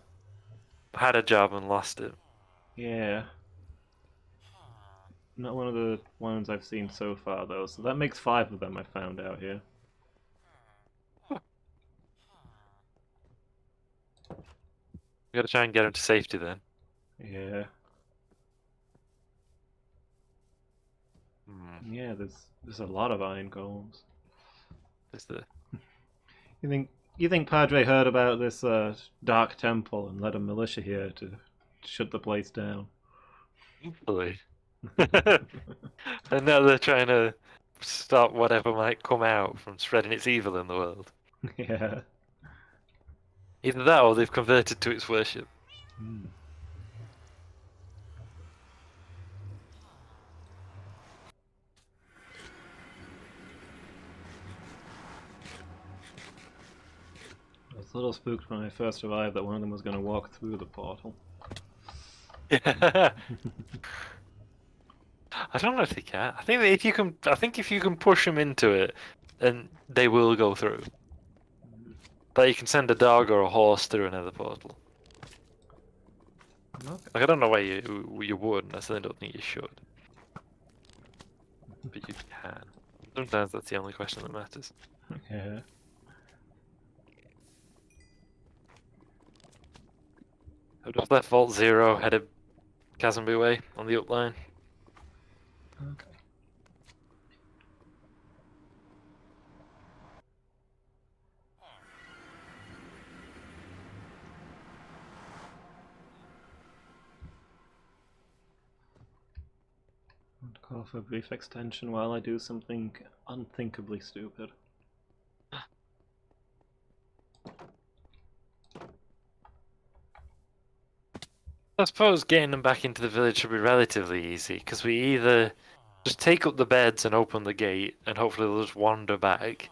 had a job and lost it. Yeah. Not one of the ones I've seen so far, though, so that makes 5 of them I found out here. We gotta try and get him to safety then. Yeah. Hmm. Yeah, there's a lot of iron golems. Is the You think Padre heard about this dark temple and led a militia here to shut the place down? hopefully. And now they're trying to stop whatever might come out from spreading its evil in the world. Yeah. Either that or they've converted to its worship. Hmm. I was a little spooked when I first arrived that one of them was going to walk through the portal. I don't know if they can. I think that if you can push them into it, then they will go through. But you can send a dog or a horse through another portal. Okay. Like I don't know why you would, and I certainly don't think you should. But you can. Sometimes that's the only question that matters. Yeah. I've just left Vault 0, headed Chasmby way on the upline. Okay. Call for a brief extension while I do something unthinkably stupid. I suppose getting them back into the village should be relatively easy, because we either just take up the beds and open the gate, and hopefully they'll just wander back,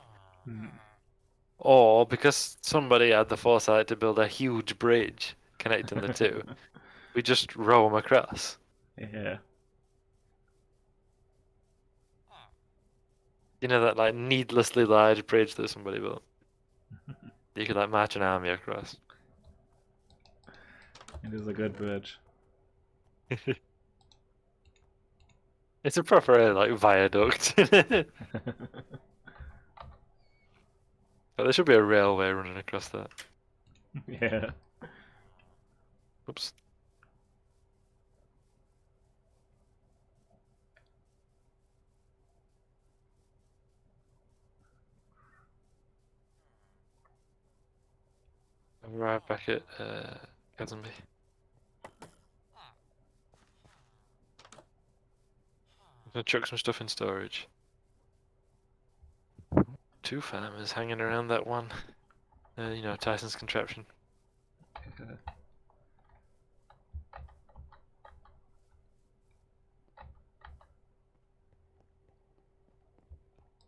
or because somebody had the foresight to build a huge bridge connecting the two, we just row them across. Yeah. You know, that like needlessly large bridge that somebody built. You could like march an army across. It is a good bridge. It's a proper like viaduct. But there should be a railway running across that. Yeah. Oops. I'm right back at Gatsby. I'm gonna chuck some stuff in storage. 2 farmers hanging around that one. You know, Tyson's contraption. Yeah.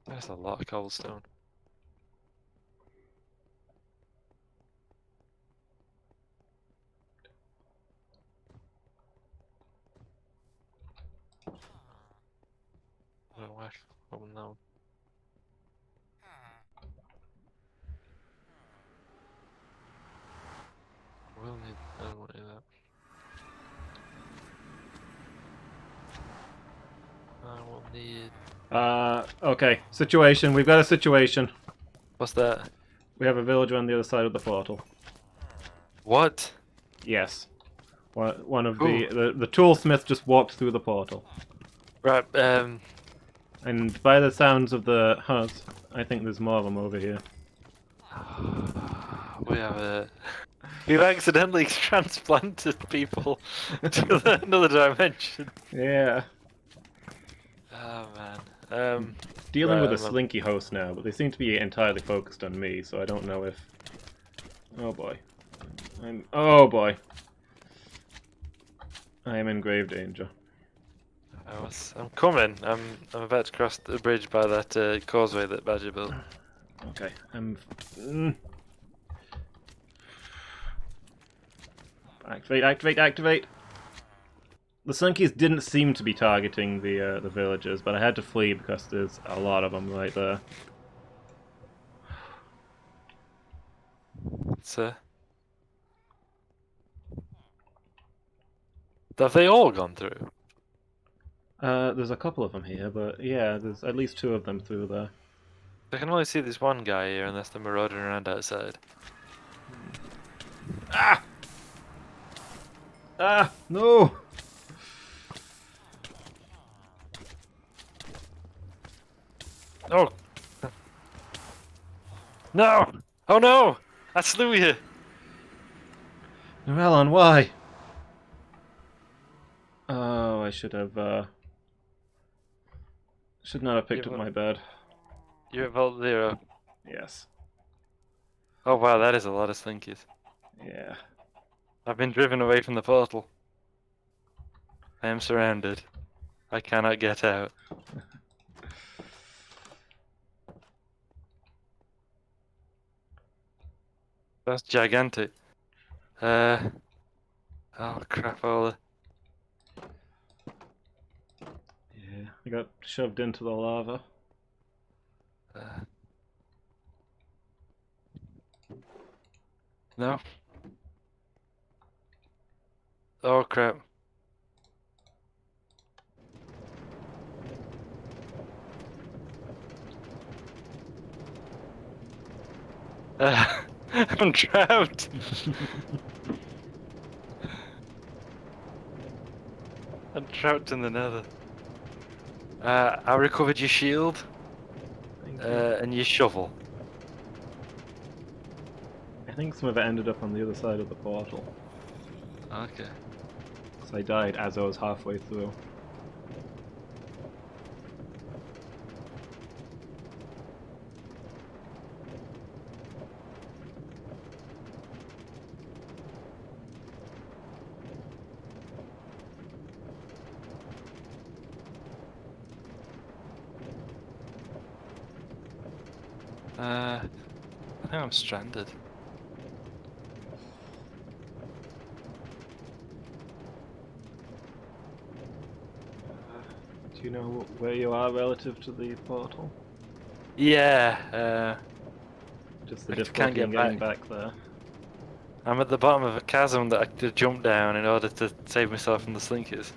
That's a lot of cobblestone. Oh, whack. Oh no. We'll need. I don't want to do that. I will need. Okay. Situation. We've got a situation. What's that? We have a villager on the other side of the portal. What? Yes. One of the toolsmith just walked through the portal. Right, And by the sounds of the huts, I think there's more of them over here. we have a... We've accidentally transplanted people to another dimension. Yeah. Oh, man. Dealing right, with a slinky host now, but they seem to be entirely focused on me, so I don't know if... Oh boy. Oh boy. I am in grave danger. I'm coming. I'm about to cross the bridge by that causeway that Badger built. Okay, Activate! The Sunkies didn't seem to be targeting the villagers, but I had to flee because there's a lot of them right there. Have they all gone through? There's a couple of them here, but yeah, there's at least 2 of them through there. I can only see this one guy here unless they're marauding around outside. Ah! Ah! No! Oh! No! Oh no! I slew you! Llewellyn, why? Oh, I should have, should not have picked up my bed. You're at Vault 0. Yes. Oh wow, that is a lot of slinkies. Yeah. I've been driven away from the portal. I am surrounded. I cannot get out. That's gigantic. Oh crap, all Yeah. I got shoved into the lava. No. Oh crap. I'm trapped. I'm trapped in the nether. I recovered your shield and your shovel. I think some of it ended up on the other side of the portal. Okay. Because I died as I was halfway through. I think I'm stranded. Do you know where you are relative to the portal? Yeah, Just the I can't difficulty get in getting back there. I'm at the bottom of a chasm that I could jump down in order to save myself from the slinkers.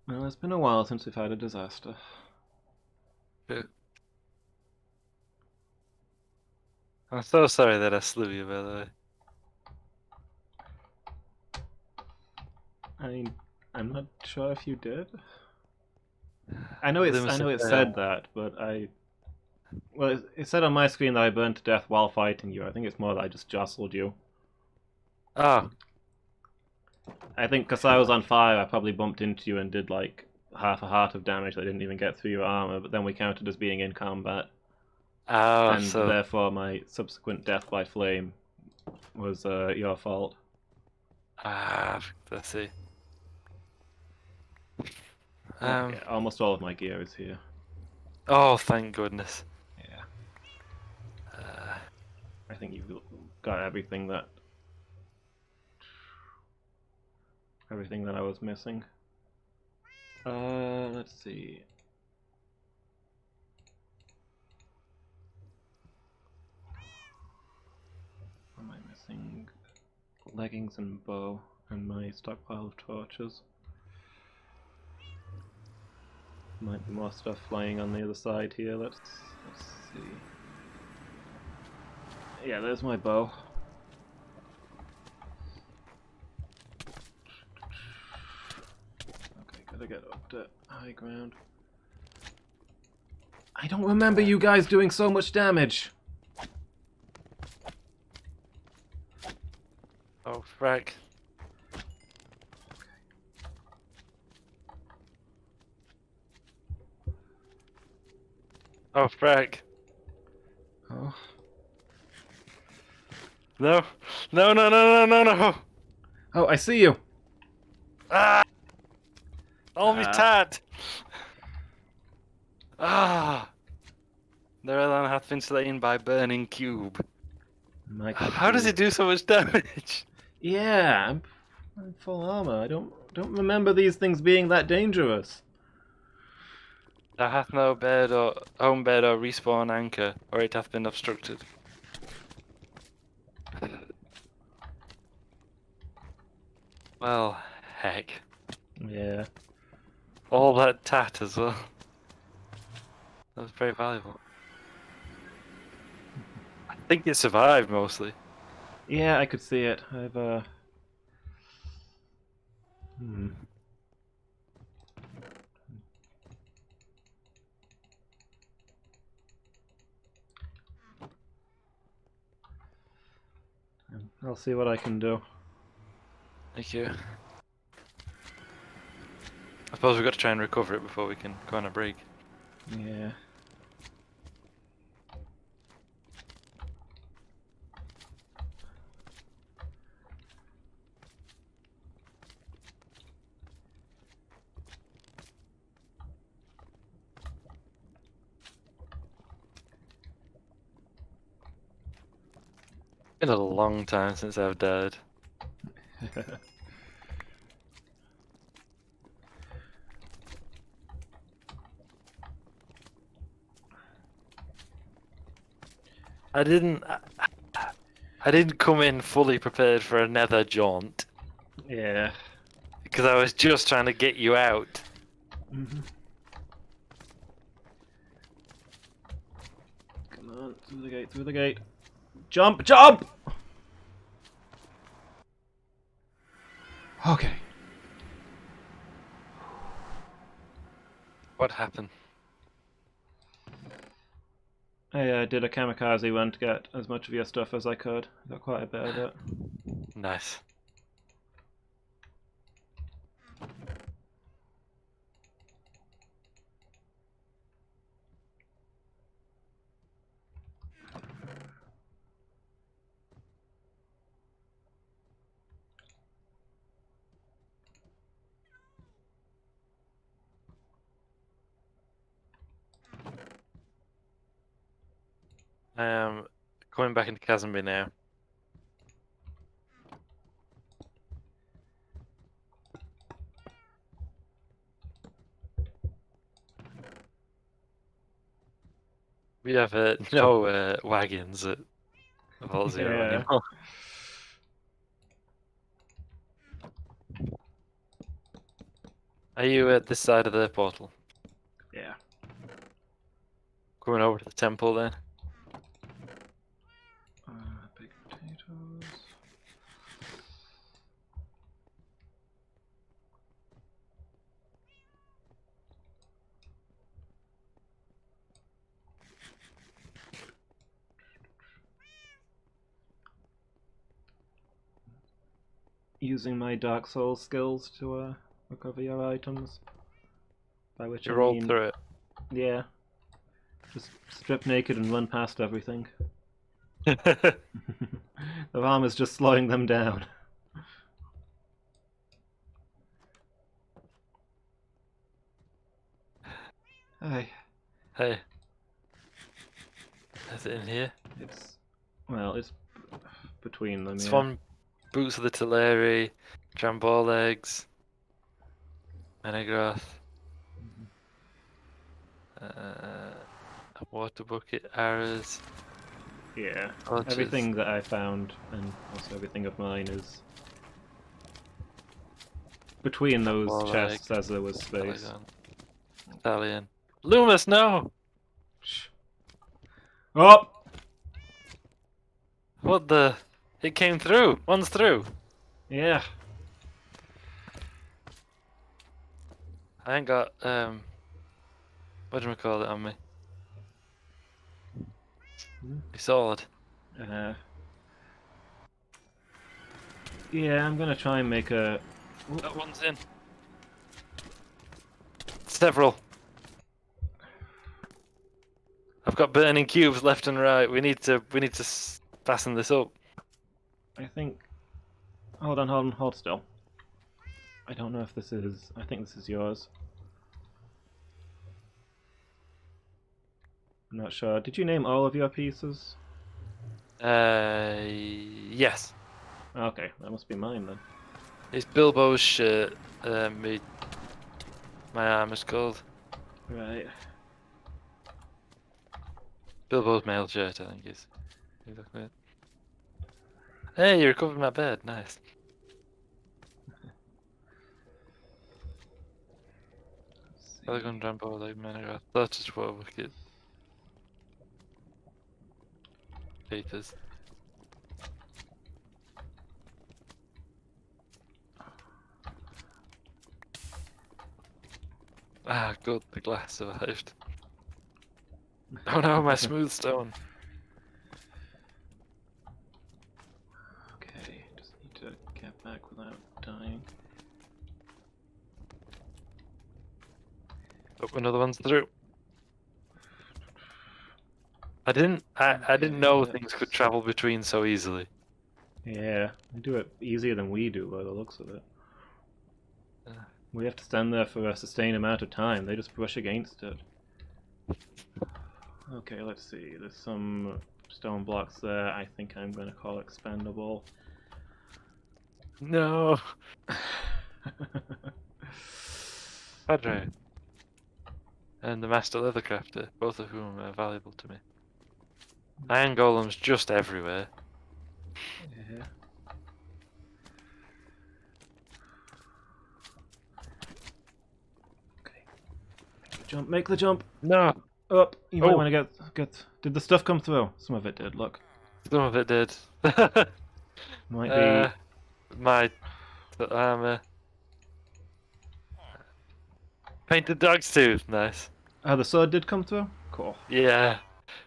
Well, it's been a while since we've had a disaster. Yeah. I'm so sorry that I slew you, by the way. I mean, I'm not sure if you did. I know They must it have said that, but well, it said on my screen that I burned to death while fighting you. I think it's more that I just jostled you. Oh, I think because I was on fire, I probably bumped into you and did like half a heart of damage that didn't even get through your armor, but then we counted as being in combat, and so therefore my subsequent death by flame was your fault. let's see. Yeah, almost all of my gear is here. Oh, thank goodness. Yeah. Uh, I think you've got everything that I was missing. Let's see. What am I missing? Leggings and bow, and my stockpile of torches. Might be more stuff flying on the other side here. Let's see. Yeah, there's my bow. Okay, gotta get up to high ground. I don't remember you guys doing so much damage. oh, frack. Oh, frack. Oh. No, no, no, no, no, no, no. Oh, I see you. Ah! All me Ah. tad. Ah! The Relan hath been slain by burning cube. How does it do so much damage? Yeah, I'm in full armor. I don't remember these things being that dangerous. Thou hath no bed or home bed or respawn anchor, or it hath been obstructed. Well, heck. Yeah. All that tat as well. That was very valuable. I think it survived mostly. Yeah, I could see it. I've I'll see what I can do. Thank you. I suppose we've got to try and recover it before we can go on a break. Yeah. Been a long time since I've died. I didn't come in fully prepared for a nether jaunt. Yeah. Because I was just trying to get you out. Mm-hmm. Come on, through the gate, through the gate. Jump, jump! Okay. What happened? I did a kamikaze run to get as much of your stuff as I could. Got quite a bit of it. Nice. I am coming back into Casimir now. We have no wagons at Vault Zero Yeah. anymore. Are you at this side of the portal? Yeah. Coming over to the temple then? Big potatoes. Using my Dark Souls skills to recover your items. By which You I rolled mean, through it. yeah, just strip naked and run past everything. The armor's just slowing them down. Hey, Hey. Is it in here? it's between them. Yeah. Swan Boots of the Teleri, Jambal Legs, Menegroth, a water bucket, arrows. Yeah. Torches. Everything that I found, and also everything of mine, is between those Jambal chests Leg, as there was space. Polygon, Stallion. Loomis, no! Shh. Oh! What the? It came through! One's through! Yeah. I ain't got, whatchamacallit on me? A sword. Yeah, I'm gonna try and make a... That one's in. Several. I've got burning cubes left and right. We need to fasten this up. I think... Hold on, hold still. I don't know if this is... I think this is yours. I'm not sure. Did you name all of your pieces? Yes. Okay, that must be mine then. It's Bilbo's shirt. My armor's called Right. Bilbo's mail shirt. I think is exactly it. Hey, you recovered my bed. Nice. Polygon Jumbo like Menegroth. That's just what wicked. Peters. Ah, good. The glass survived. Oh no, my smooth stone. Okay, just need to get back without dying. Oh, another one's through. I didn't know things could travel between so easily. Yeah, they do it easier than we do by the looks of it. Yeah. We have to stand there for a sustained amount of time. They just brush against it. Okay, let's see. There's some stone blocks there. I think I'm going to call expendable. No. Padre. And the Master Leathercrafter, both of whom are valuable to me. Iron Golems just everywhere. Yeah. Okay. Jump, make the jump. No. Up. You might Oh. want to get. Did the stuff come through? Some of it did. Look. Some of it did. Might be. My armor. Painted dog's tooth. Nice. Oh, the sword did come through. Cool. Yeah.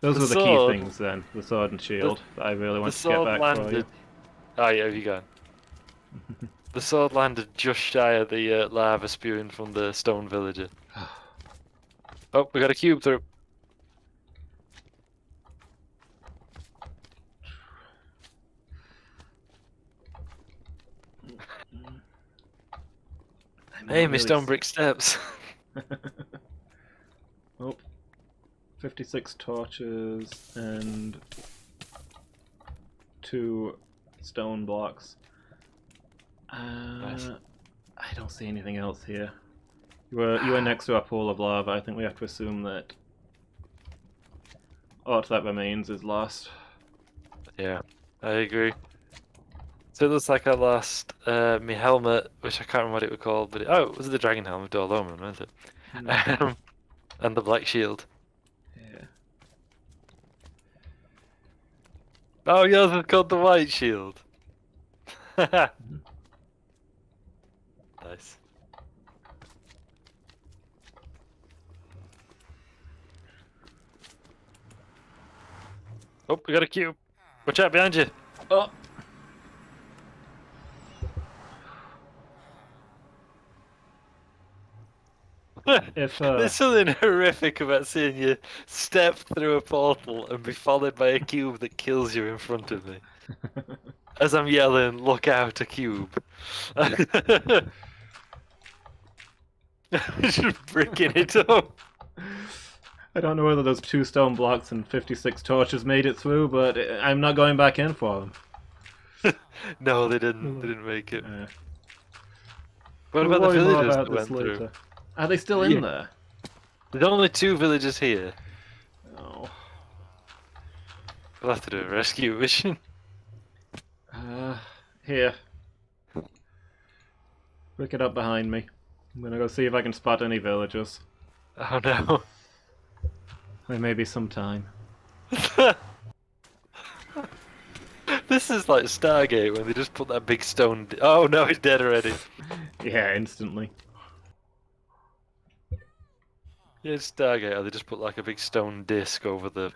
Those The were the sword- key things then. The sword and shield that I really The want to get sword back for you. landed. Oh yeah, have you gone? The sword landed just shy of the lava spewing from the stone villager. Oh, we got a cube through. I'm Hey, not my really stone brick steps. Oh. 56 torches and 2 stone blocks. Nice. I don't see anything else here. You were next to a pool of lava. I think we have to assume that aught that remains is lost. Yeah, I agree. So it looks like I lost my helmet, which I can't remember what it was called, but it was the dragon helmet, Dorloman, wasn't it? And the black shield. Yeah. Oh, yours is called the white shield. Nice. Oh, we got a cube. Watch out behind you. Oh. If There's something horrific about seeing you step through a portal and be followed by a cube that kills you in front of me. As I'm yelling, look out, a cube. Just bricking it up. I don't know whether those 2 stone blocks and 56 torches made it through, but I'm not going back in for them. No, they didn't. They didn't make it. What We'll about the worry more villagers about that this went later. through? Are they still in Yeah. there? There's only 2 villagers here. Oh. We'll have to do a rescue mission. Here. Pick it up behind me. I'm gonna go see if I can spot any villagers. Oh no. There may be some time. This is like Stargate when they just put that big stone. Oh no, he's dead already. Yeah, instantly. Yeah, it's Stargate. Or they just put like a big stone disc over the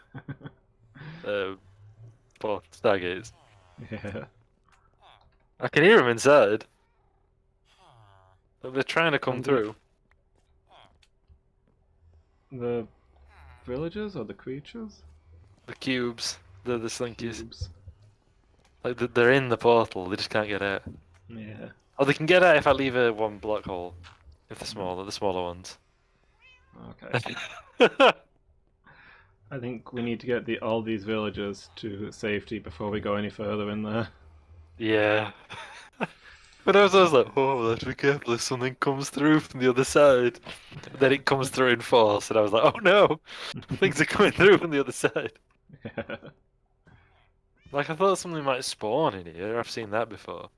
Stargates. Yeah. I can hear them inside. They're trying to come Indeed. through. The villagers or the creatures? The cubes, the slinkies. Cubes. Like they're in the portal. They just can't get out. Yeah. Oh, they can get out if I leave a 1 block hole. If they're smaller, the smaller ones. Okay. I think we need to get all these villagers to safety before we go any further in there. Yeah. But I was like, oh, we'll have to be careful if something comes through from the other side. Then it comes through in force, and I was like, oh no, things are coming through from the other side. Yeah. Like, I thought something might spawn in here. I've seen that before.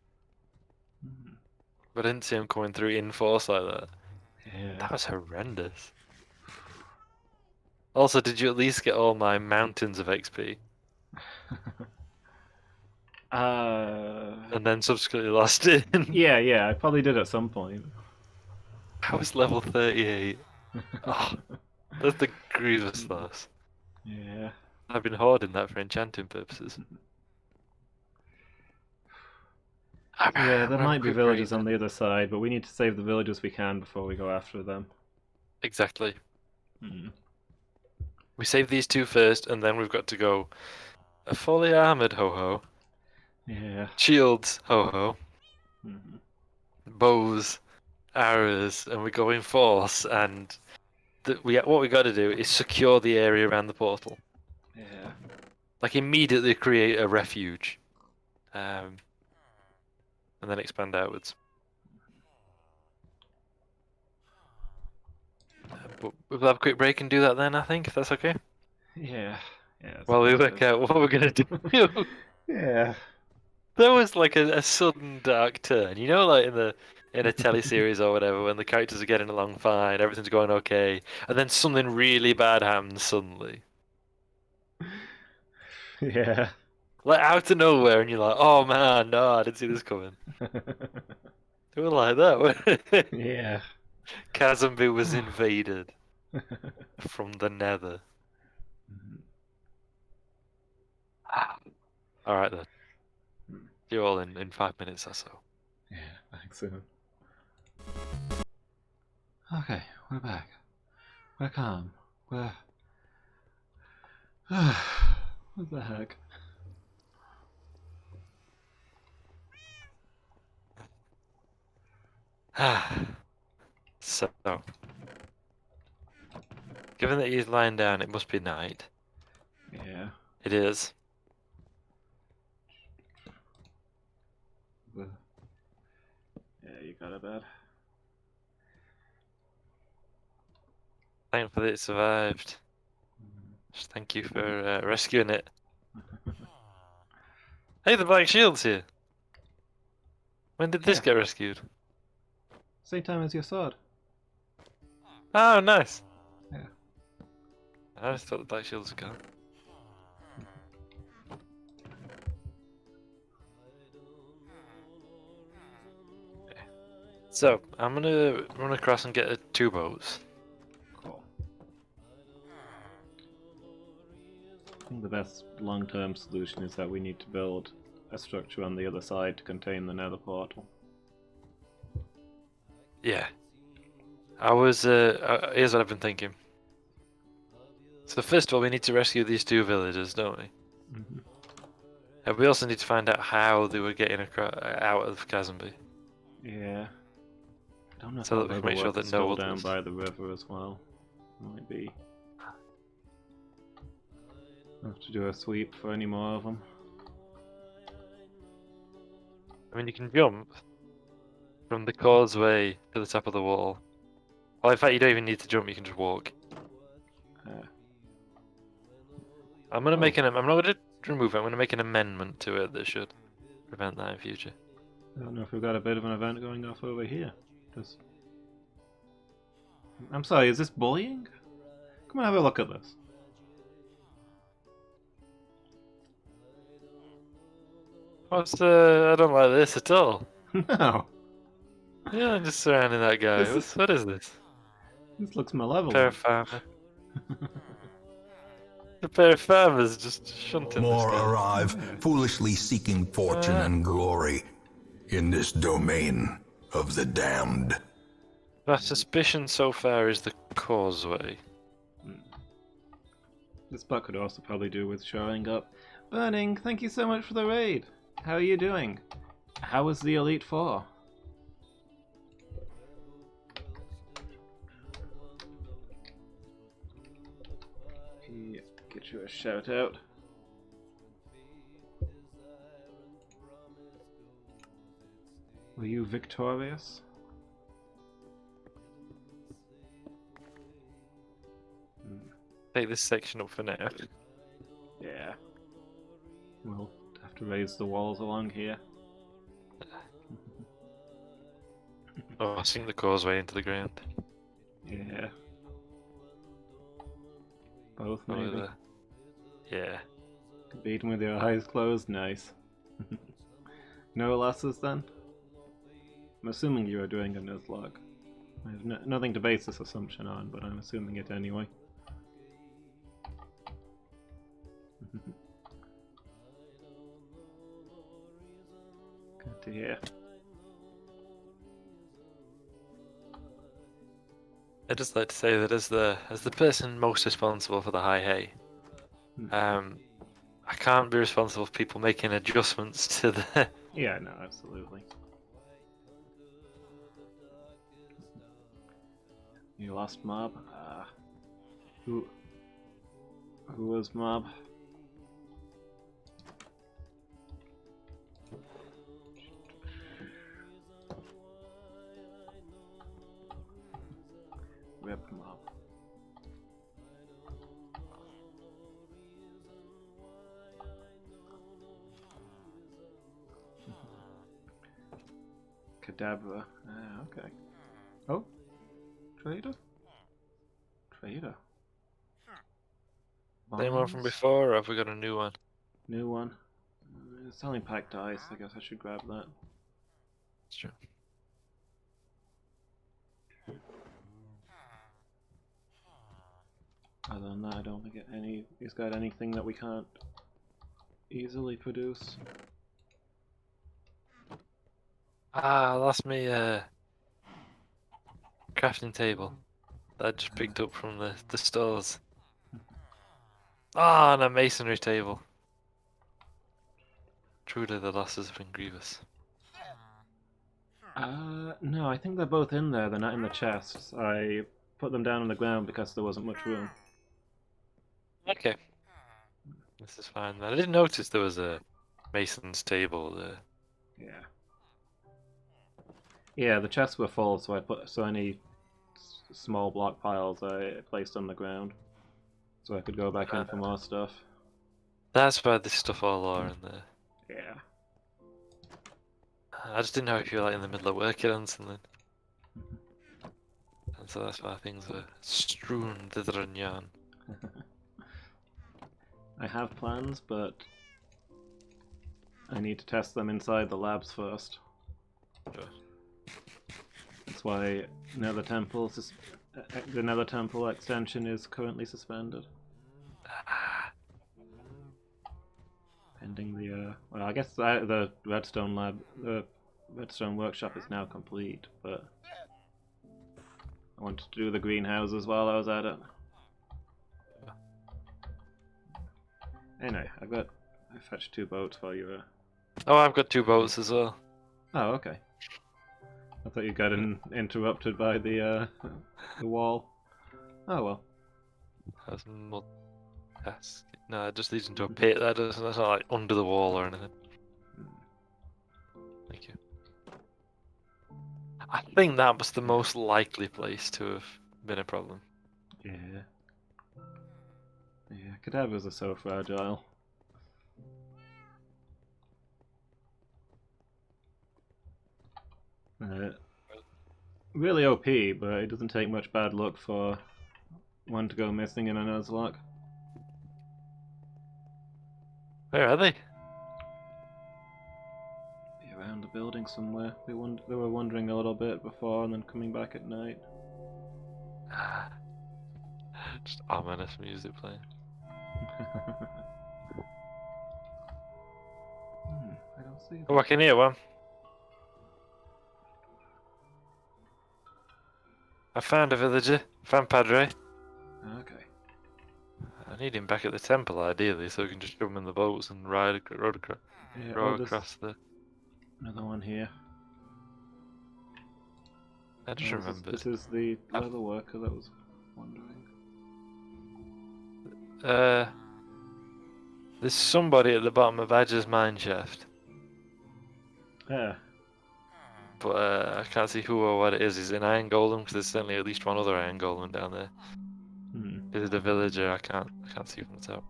But I didn't see them coming through in force like that. Yeah. That was horrendous. Also, did you at least get all my mountains of XP? And then subsequently lost it. Yeah, I probably did at some point. I was level 38. Oh, that's the grievous loss. Yeah. I've been hoarding that for enchanting purposes. Yeah, there might be Quick villagers break. on the other side, but we need to save the villagers we can before we go after them. Exactly. Hmm. We save these 2 first, and then we've got to go a fully armored ho-ho, Yeah. shields ho-ho, Mhm. bows, arrows, and we go in force, and what we got to do is secure the area around the portal. Yeah. Like, immediately create a refuge. And then expand outwards. But we'll have a quick break and do that then, I think, if that's okay. Yeah. Yeah. While we work out what we're going to do. Yeah. There was like a sudden dark turn, you know, like in a teleseries or whatever, when the characters are getting along fine, everything's going okay, and then something really bad happens suddenly. Yeah. Like out of nowhere, and you're like, oh man, no, I didn't see this coming. They were like that, weren't they? Yeah. Kazumbi was invaded from the nether. Alright then. You're all in 5 minutes or so. Yeah, thanks, soon. Okay, we're back. We're calm. We're... what the heck? So, Given that he's lying down, it must be night. Yeah. It is. Yeah, you got a bed. Thankfully it survived. Just thank you for rescuing it. Hey, the Black Shield's here. When did this Yeah. get rescued? Same time as your sword. Oh, nice. Yeah. I just thought the Black Shield was gone. Okay. So, I'm gonna run across and get 2 boats. Cool. I think the best long-term solution is that we need to build a structure on the other side to contain the nether portal. Yeah. Here's what I've been thinking. So first of all, we need to rescue these 2 villagers, don't we? Mm-hmm. And we also need to find out how they were getting out of Chasmby. Yeah. I don't know if So that I'll we can make sure overlook that the no skull down others- by the river as well. Might be. I'll have to do a sweep for any more of them. I mean, you can jump from the causeway to the top of the wall. Well, in fact, you don't even need to jump, you can just walk. I'm gonna make I'm not gonna remove it, I'm gonna make an amendment to it that should prevent that in future. I don't know if we've got a bit of an event going off over here. I'm sorry, is this bullying? Come on, have a look at this. I don't like this at all. No, Yeah, I'm just surrounding that guy. What is this? this looks Pair of malevolent. farmer. A pair of farmers just shunting this More guy. arrive, foolishly seeking fortune and glory in this domain of the damned. My suspicion so far is the causeway. This buck could also probably do with showing up. Burning, thank you so much for the raid. How are you doing? How was the Elite Four? Yeah, get you a shout out. Were you victorious? Take this section up for now. Yeah. We'll have to raise the walls along here. Oh, I sink the causeway into the ground. Yeah. Both Over maybe. there. Yeah. Beat him with your eyes closed, nice. No losses then? I'm assuming you are doing a nuzlocke. I have nothing to base this assumption on, but I'm assuming it anyway. Good to hear. I'd just like to say that as the person most responsible for the high hay, I can't be responsible for people making adjustments to the. Yeah, no, absolutely. You lost mob? Who was mob? Rip mob. Cadabra. Okay. Oh, trader. Trader. Same one from Bonds? before, or have we got a new one? New one. It's only packed ice. I guess I should grab that. It's true. Other than that, I don't think he's got anything that we can't easily produce. Ah, I lost me crafting table that I just picked up from the stores. Ah, and a masonry table. Truly, the losses have been grievous. No, I think they're both in there. They're not in the chests. I put them down on the ground because there wasn't much room. Okay. This is fine. I didn't notice there was a mason's table there. Yeah. Yeah, the chests were full, so I put any small block piles I placed on the ground, so I could go back in for more stuff. That's why this stuff all are in there. Yeah. I just didn't know if you were like in the middle of working on something. And so that's why things are strewn thither and yon. I have plans, but I need to test them inside the labs first. Sure. That's why Nether Temple the Nether Temple extension is currently suspended. Pending the well, I guess the Redstone lab, the Redstone workshop is now complete, but I wanted to do the greenhouses while I was at it. Anyway, I fetched 2 boats while you were. Oh, I've got 2 boats as well. Oh, okay. I thought you got interrupted by the wall. Oh well. That's mud. No, it just leads into a pit. That's not like under the wall or anything. Thank you. I think that was the most likely place to have been a problem. Yeah. Yeah, cadavers are so fragile. Really OP, but it doesn't take much bad luck for one to go missing in a Nuzlocke. Where are they? Be around the building somewhere. They were wandering a little bit before and then coming back at night. Just ominous music playing. I don't see Oh, I can hear one. I found a villager. Found Padre. Okay. I need him back at the temple, ideally, so we can just jump in the boats and row across the... Another one here. I just remembered. This is the leather worker that was wandering. There's somebody at the bottom of Badger's mine shaft. Yeah. But I can't see who or what it is. Is it an iron golem? Because there's certainly at least one other iron golem down there. Is it a villager? I can't see from the top.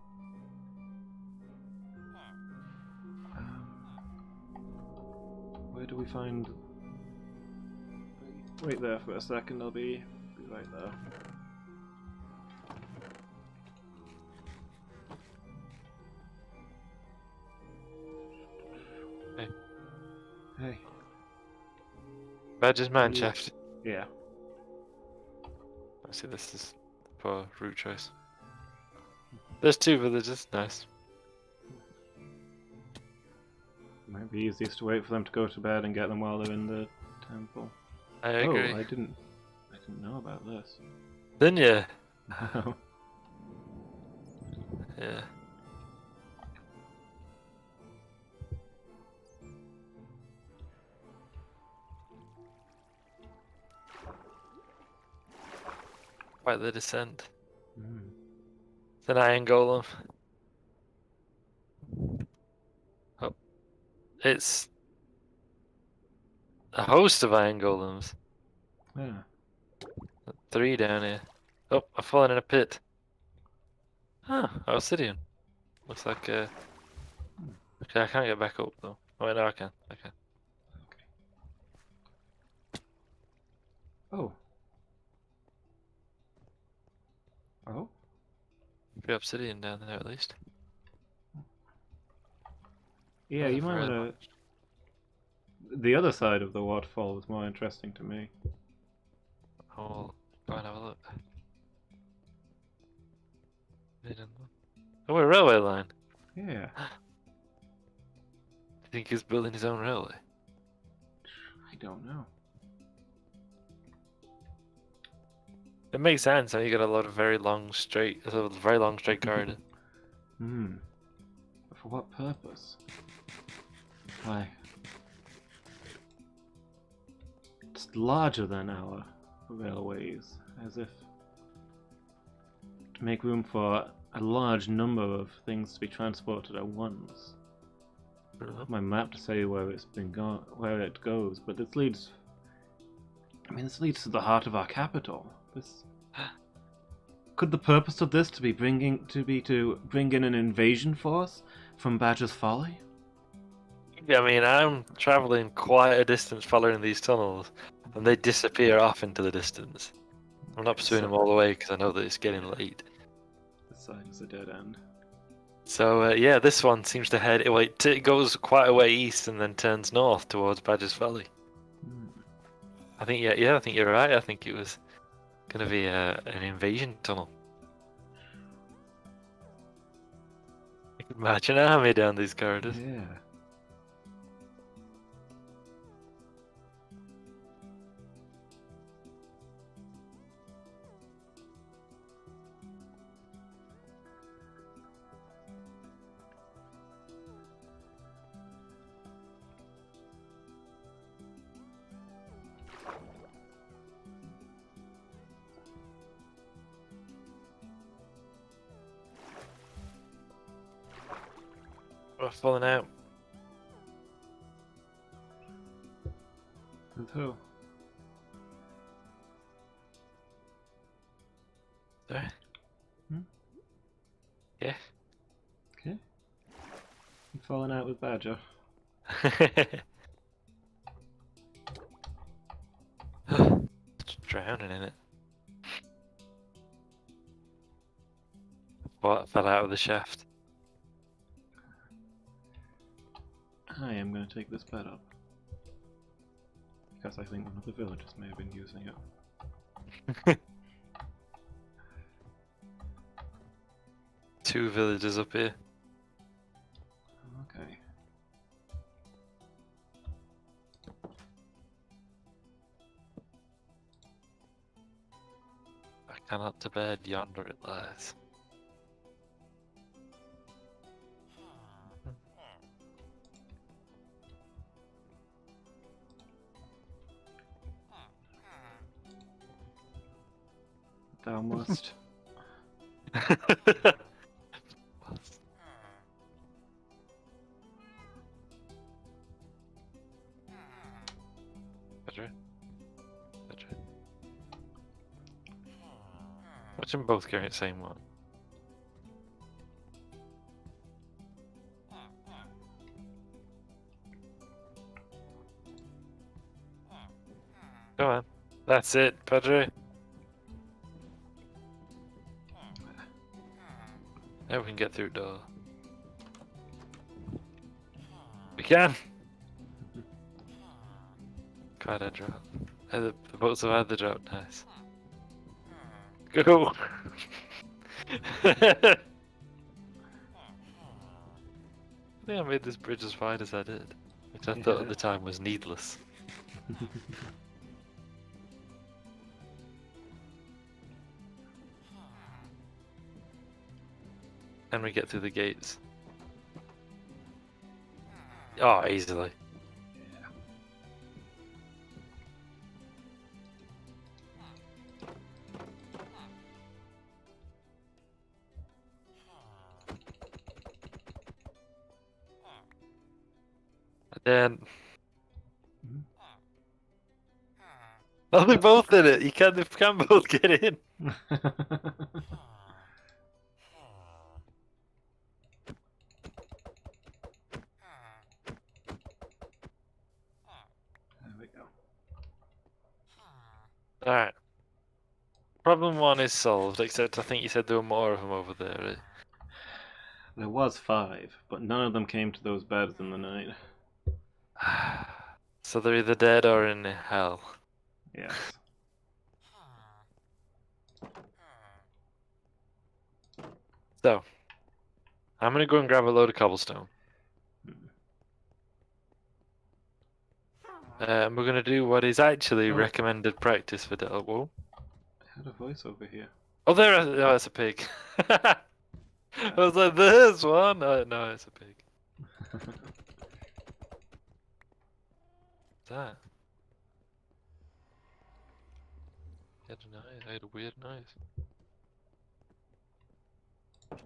Where do we find? Wait there for a second. I'll be right there. Hey. Hey. Badger's mine shaft. Yeah. I see this is the poor route choice. There's 2 villagers. Nice. Might be easiest to wait for them to go to bed and get them while they're in the temple. I agree. Oh, I didn't know about this. Didn't you? No. Yeah. Quite the descent. It's an iron golem. Oh. It's a host of iron golems. Yeah. 3 down here. Oh, I've fallen in a pit. Ah, obsidian. Looks like okay, I can't get back up though. Oh wait, no, I can. Okay. Oh. Oh. Free obsidian down there at least. Yeah, you might want to. The other side of the waterfall was more interesting to me. I'll go and have a look. Oh, a railway line. Yeah. You think he's building his own railway? I don't know. It makes sense. How you got a lot of very long straight corridor. But for what purpose? Why? It's larger than our railways, as if to make room for a large number of things to be transported at once. I have my map to say where it's been where it goes, but this leads. I mean, this leads to the heart of our capital. This could the purpose of this to bring in an invasion force from Badger's Folly? I mean, I'm traveling quite a distance following these tunnels, and they disappear off into the distance. I'm not pursuing them all the way because I know that it's getting late. This side is a dead end. So yeah, this one seems to head. It goes quite a way east and then turns north towards Badger's Valley. I think I think you're right. I think it was gonna be an invasion tunnel. Imagine an army down these corridors. Yeah. We're falling out. With who? Sorry. Hmm? Yeah. Okay. I'm falling out with Badger. Drowning in it. What fell out of the shaft? I am going to take this bed up. Because I think one of the villagers may have been using it. Two villagers up here. Okay. I cannot to bed, yonder it lies. Thou must. Better. Watch them both carry the same one. Come on. That's it, Padre. Now we can get through the door. We can! Quite a drop. The boats have had the drop, nice. Go! I think I made this bridge as wide as I did, which I thought at the time was needless. Can we get through the gates? Oh, easily. And then... Oh, they're both in it! They can both get in! There we go. Alright. Problem one is solved, except I think you said there were more of them over there. Right? There was 5, but none of them came to those beds in the night. So they're either dead or in hell. Yes. So, I'm gonna go and grab a load of cobblestone. And we're gonna do what is actually recommended practice for Del. Whoa. I had a voice over here. Oh, oh, it's a pig. I was like, there's one. No, it's a pig. What's that? I had a weird noise. I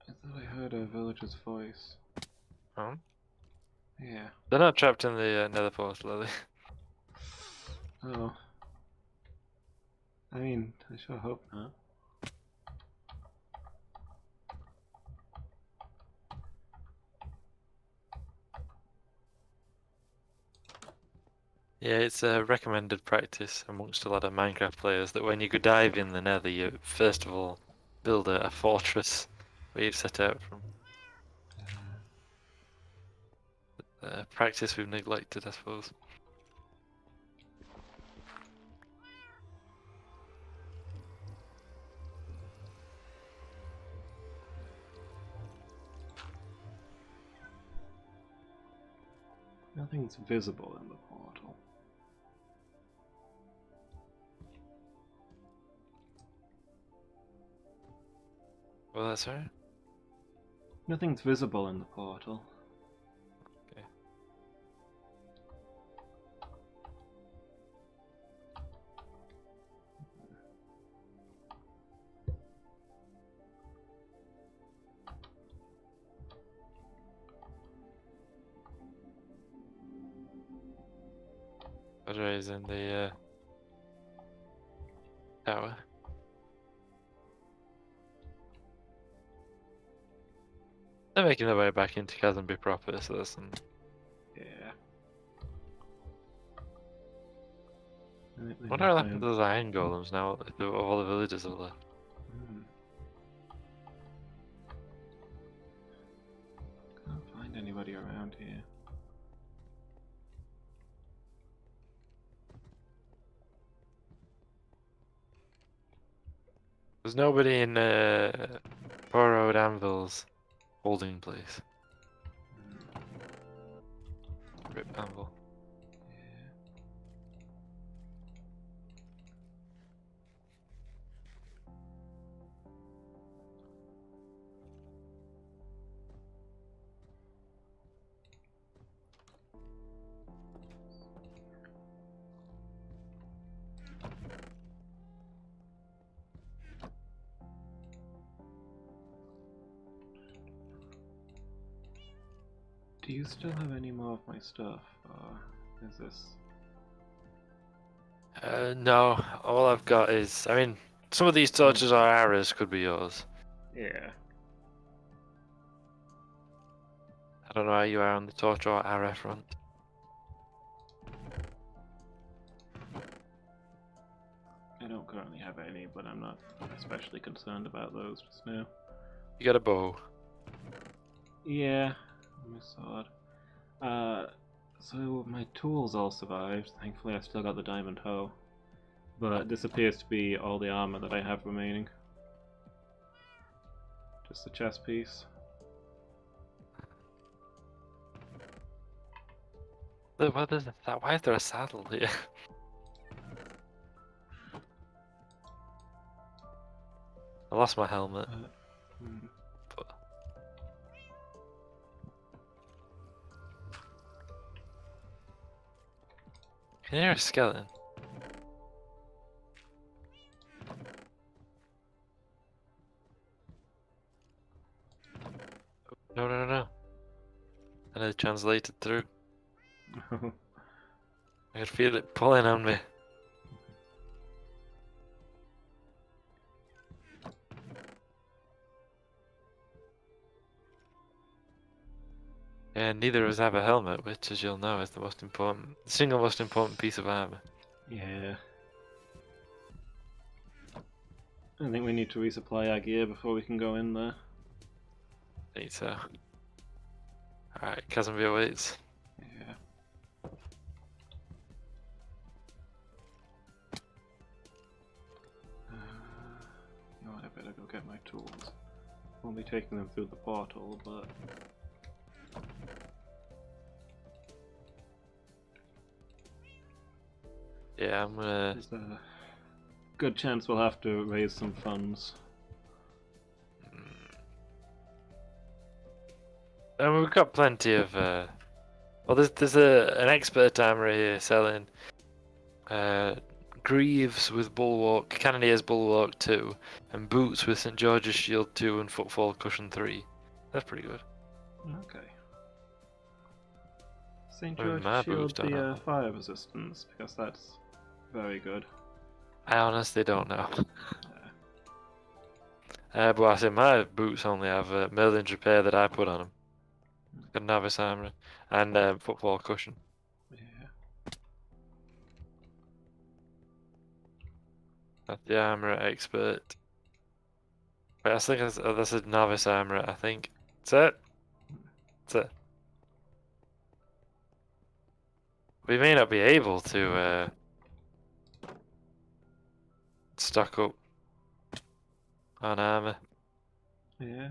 thought I heard a villager's voice. Oh? Yeah. They're not trapped in the nether portal, are they? Oh. I mean, I sure hope not. Yeah, it's a recommended practice amongst a lot of Minecraft players that when you go dive in the nether, you first of all build a fortress where you set out from. Practice we've neglected, I suppose. Nothing's visible in the portal. Well, that's alright. Nothing's visible in the portal. Okay. Ogre is in the tower. They're making their way back into Chasmby proper, so there's some. Yeah. What are happened to those iron golems now? Of all the villagers have left. Can't find anybody around here. There's nobody in Borrowed Anvil's holding place. Rip Anvil. Do you still have any more of my stuff, or is this... No, all I've got is. I mean, some of these torches or arrows could be yours. Yeah. I don't know how you are on the torch or arrow front. I don't currently have any, but I'm not especially concerned about those just now. You got a bow. Yeah, my sword. So my tools all survived. Thankfully I still got the diamond hoe. But this appears to be all the armor that I have remaining. Just the chest piece. Look, what is that? Why is there a saddle here? I lost my helmet. But... Can you hear a skeleton? No, no, no, no. And it translated through. I could feel it pulling on me. And neither of us have a helmet, which, as you'll know, is the single most important piece of armor. Yeah. I think we need to resupply our gear before we can go in there. Need so. Alright, Chasmby awaits. Yeah. You know what, I better go get my tools. Won't be taking them through the portal, but... Yeah, I'm gonna... There's a good chance we'll have to raise some funds. And we've got plenty of... Well, there's an expert armorer here selling Greaves with Bulwark, Cannoneer's Bulwark 2, and Boots with St. George's Shield 2 and Footfall Cushion 3. That's pretty good. Okay. St. I mean, George my Shield boots don't the have fire resistance, because that's very good. I honestly don't know. Yeah. But I say my boots only have Merlin's Repair that I put on them. Got Novice Armor and Footfall Cushion. Yeah. That's the Armourer Expert. Wait, I think that's a Novice Armourer, I think. That's it. That's it. We may not be able to stock up on armor. Yeah.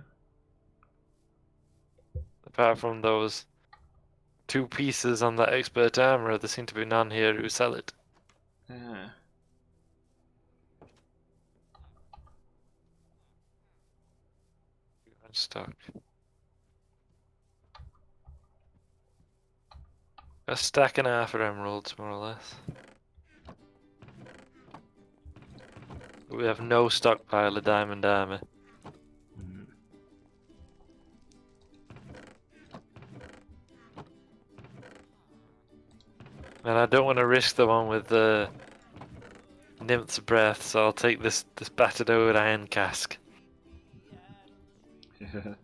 Apart from those 2 pieces on that expert armor, there seem to be none here who sell it. Yeah. Stock. A stack and a half of emeralds, more or less. But we have no stockpile of diamond armor. Mm. And I don't want to risk the one with the Nymph's Breath, so I'll take this battered out iron cask. Yeah.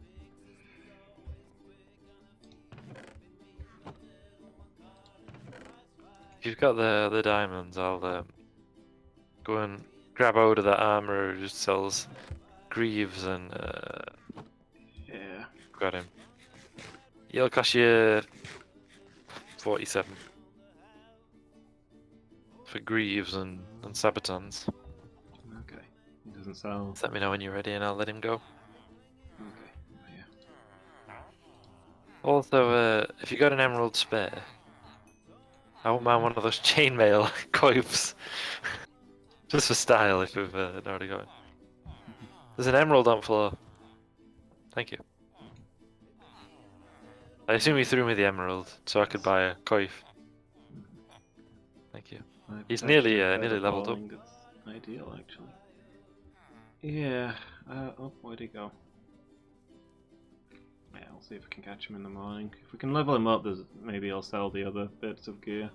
If you've got the diamonds, I'll go and grab hold of that armor who just sells greaves and Yeah. got him. It'll cost you 47 for greaves and sabatons. Okay. He doesn't sell. Just let me know when you're ready and I'll let him go. Okay. Yeah. Also, if you got an emerald spare, I won't mind one of those chainmail coifs. Just for style if we've already got it. There's an emerald on floor. Thank you. I assume you threw me the emerald so I could buy a coif. Thank you. My He's protection nearly of nearly leveled up. falling, it's ideal, actually. Yeah. Oh, where'd he go? Yeah, I'll see if I can catch him in the morning. If we can level him up, maybe I'll sell the other bits of gear.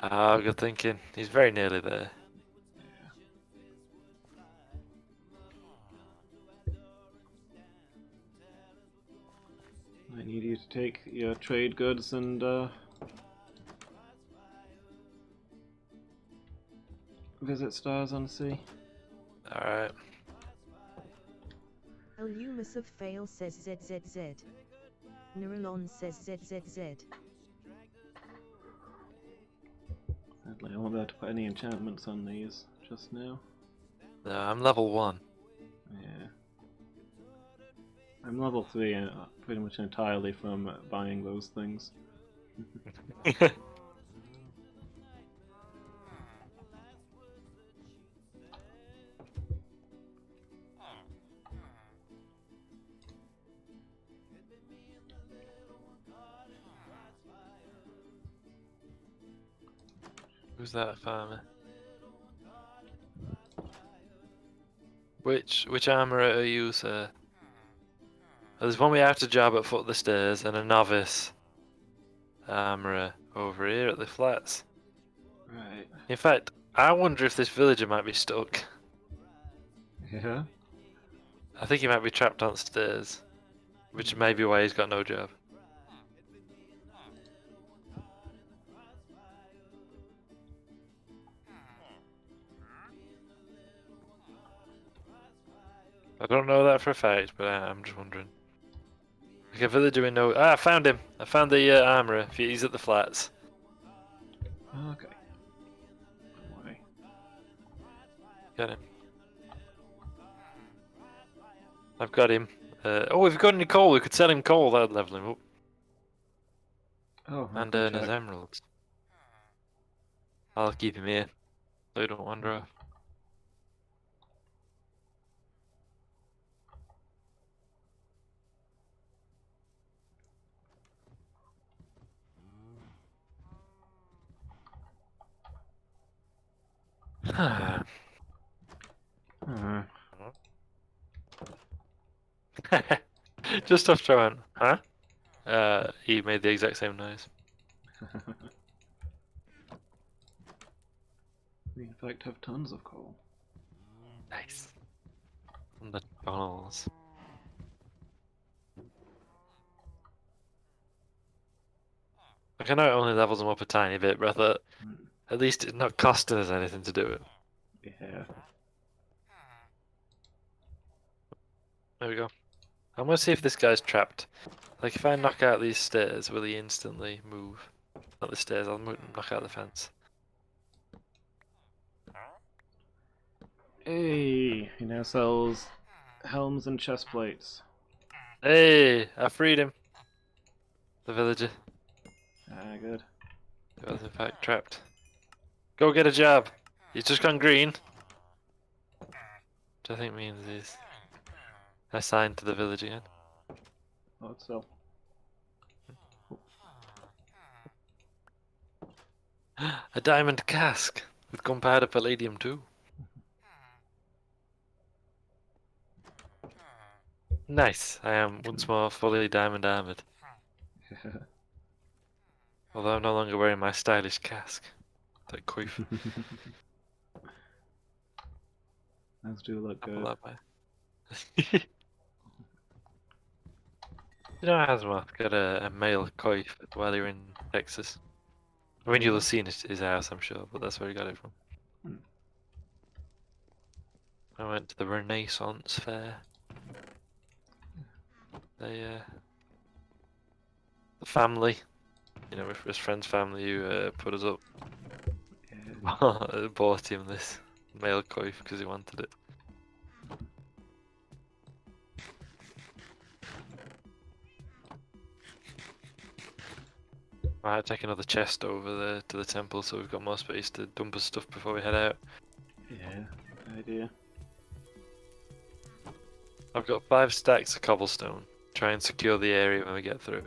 Ah, good thinking. He's very nearly there. I need you to take your trade goods and visit Stars on Sea. Alright. Elumus of Fail says ZZZ. Neuralon says ZZZ. Sadly, I won't be able to put any enchantments on these just now. No, I'm level 1. Yeah. I'm level 3 pretty much entirely from buying those things. Who's that farmer? Which armourer are you, sir? There's one we have to job at foot of the stairs and a novice armourer over here at the flats. Right. In fact, I wonder if this villager might be stuck. Yeah? I think he might be trapped on stairs, which may be why he's got no job. I don't know that for a fact, but I'm just wondering. Like a villager we know. Ah, I found him! I found the armourer. He's at the flats. Okay. Don't worry. Got him. I've got him. Oh, if you've got any coal, we could sell him coal. That'd level him up. Oh, And I'll earn check. his emeralds. I'll keep him here, so he don't wander off. Uh, Just after I went, huh? He made the exact same noise. we in fact have tons of coal. Nice. And the tunnels. Like, I know it only levels them up a tiny bit, but I thought at least it's not costing us anything to do it. Yeah. There we go. I'm gonna see if this guy's trapped. Like, if I knock out these stairs, will he instantly move? Not the stairs, I'll knock out the fence. Hey, he now sells helms and chest plates. Hey, I freed him. The villager. Ah, good. He was in fact trapped. Go get a job. He's just gone green. Which I think means he's assigned to the village again. Oh, it's sell. A diamond cask with gunpowder palladium too. Nice. I am once more fully diamond armored. Although I'm no longer wearing my stylish cask. Like queef. Those do look Apple good. that way. You know, Asmoth got a male coif while he was in Texas. I mean, you'll have seen his house, I'm sure, but that's where he got it from. I went to the Renaissance Fair. The family, you know, his friend's family who put us up, Yeah. bought him this male coif because he wanted it. I had to take another chest over there to the temple so we've got more space to dump his stuff before we head out. Yeah, good idea. I've got 5 stacks of cobblestone. Try and secure the area when we get through.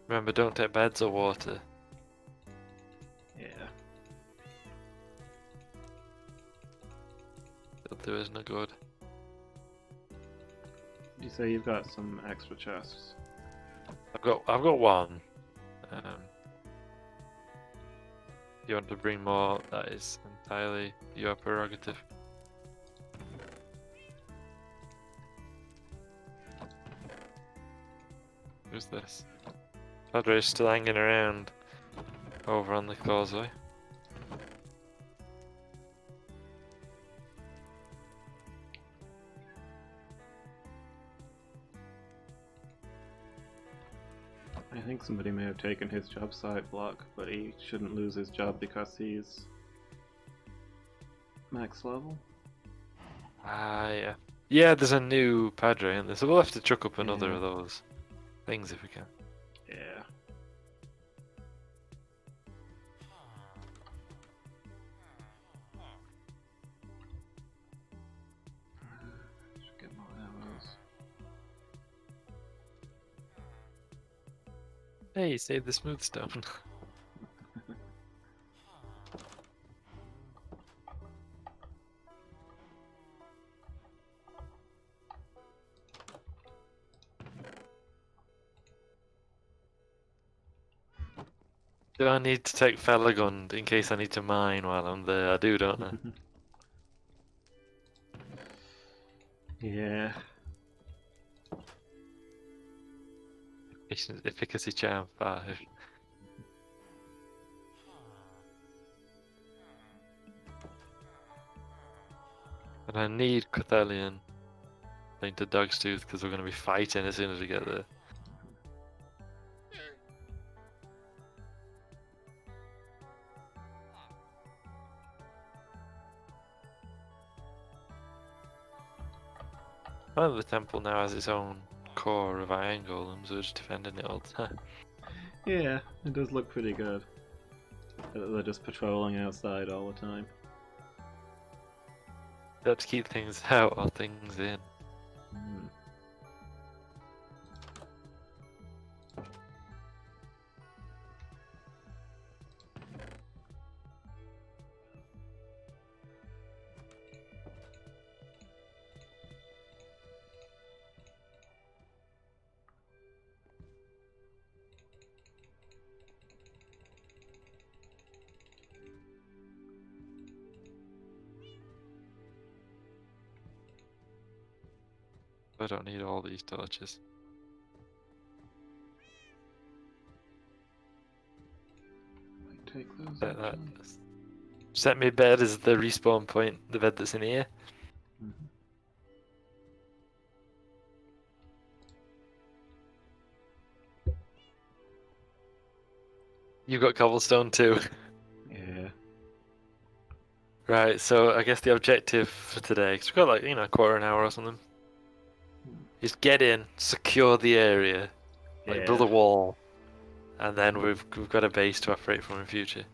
Remember, don't take beds or water. Yeah. There is no good. You say you've got some extra chests. I've got one. You want to bring more? That is entirely your prerogative. Who's this? Padre's still hanging around over on the causeway. I think somebody may have taken his job site block, but he shouldn't lose his job because he's max level. Ah, yeah. Yeah, there's a new Padre in there, so we'll have to chuck up another Yeah. of those things if we can. Yeah. Should get more arrows. Hey, save the smooth stone. Do I need to take Felagund in case I need to mine while I'm there? I do, don't I? Yeah. Efficacy charm 5. And I need Cathalion into Dogstooth because we're going to be fighting as soon as we get there. Well, the temple now has its own core of iron golems, we're just defending it all the time. Yeah, it does look pretty good. They're just patrolling outside all the time. You have to keep things out or things in. Mm. I don't need all these torches. Take those. Set that. actually. Set me bed as the respawn point, the bed that's in here. Mhm. You've got cobblestone too. Yeah. Right, so I guess the objective for today, because we've got like, a quarter an hour or something, is get in, secure the area, like build a wall, and then we've got a base to operate from in future.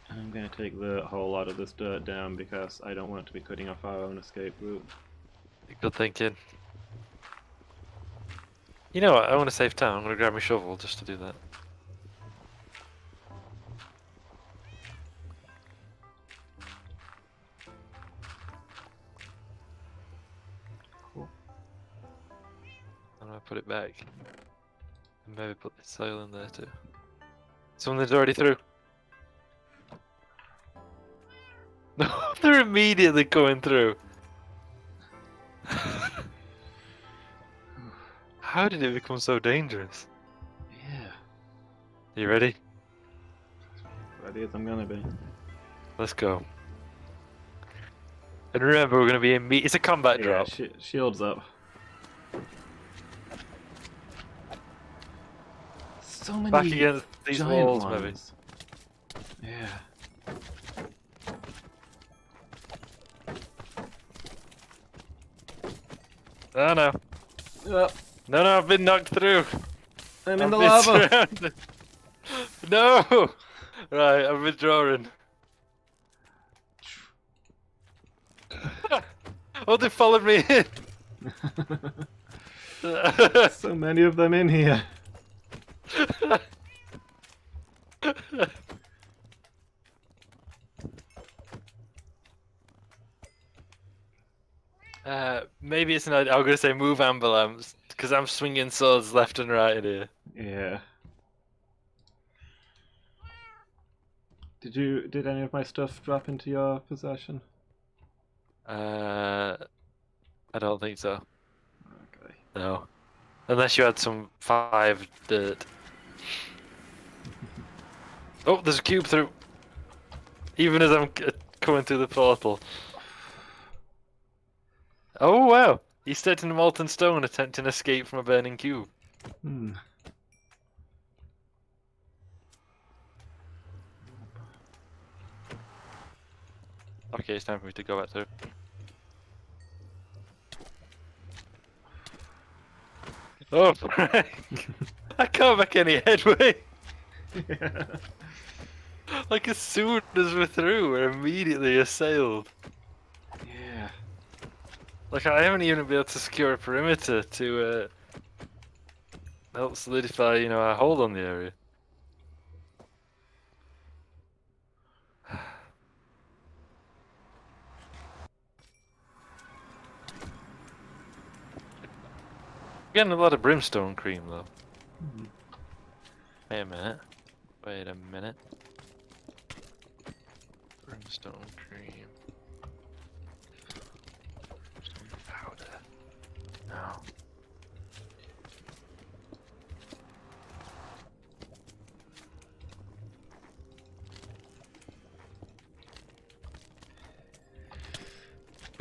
I'm gonna take the whole lot of this dirt down because I don't want to be cutting off our own escape route. Good thinking. You know what, I want to save time, I'm going to grab my shovel just to do that. Cool. I'm going to put it back. And maybe put the sail in there too. Someone's already through. No, they're immediately going through. How did it become so dangerous? Yeah. You ready? Ready as I'm gonna be. Let's go. And remember, we're going to be in it's a combat Yeah, drop. shields up. So many Back against these giant walls, ones. maybe. Yeah. Oh no. Oh, No, I've been knocked through. I'm in I've the been lava. surrounded. No! Right, I'm withdrawing. Oh, they followed me in! So many of them in here. Maybe it's an idea. I'm gonna say move ambulance, because I'm swinging swords left and right in here. Yeah. Did any of my stuff drop into your possession? I don't think so. Okay. No. Unless you had some 5 dirt. Oh, there's a cube through. Even as I'm coming through the portal. Oh wow! He stepped in a molten stone attempting escape from a burning cube. Hmm. Okay, it's time for me to go back through. Oh, I can't make any headway. Yeah. Like as soon as we're through, we're immediately assailed. Yeah. Like I haven't even been able to secure a perimeter to help solidify, our hold on the area. Getting a lot of brimstone cream though. Hmm. Wait a minute. Wait a minute. Brimstone cream. Brimstone powder. No.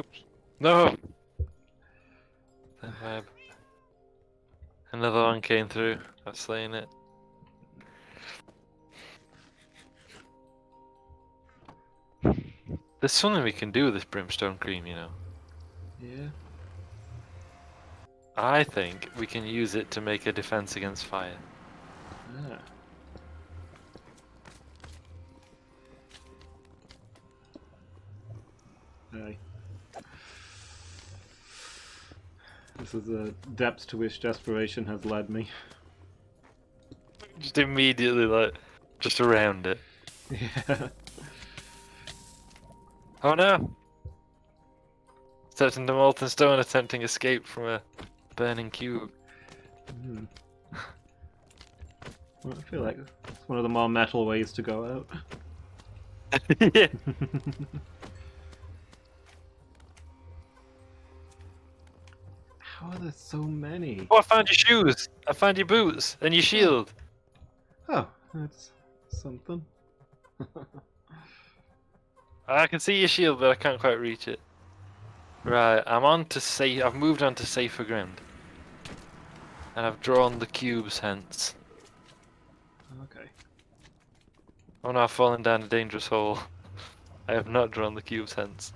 Oops. No! That web. Another one came through. I've slain it. There's something we can do with this brimstone cream, Yeah. I think we can use it to make a defense against fire. Ah. Aye. This is the depths to which desperation has led me. Just immediately, just around it. Yeah. Oh no! Stepped into molten stone attempting escape from a burning cube. Hmm. Well, I feel like it's one of the more metal ways to go out. Yeah. How are there so many? Oh, I found your shoes. I found your boots and your shield. Oh, that's something. I can see your shield, but I can't quite reach it. Right, I'm on to safe. I've moved on to safer ground, and I've drawn the cubes hence. Okay. Oh no, I've fallen down a dangerous hole. I have not drawn the cubes hence.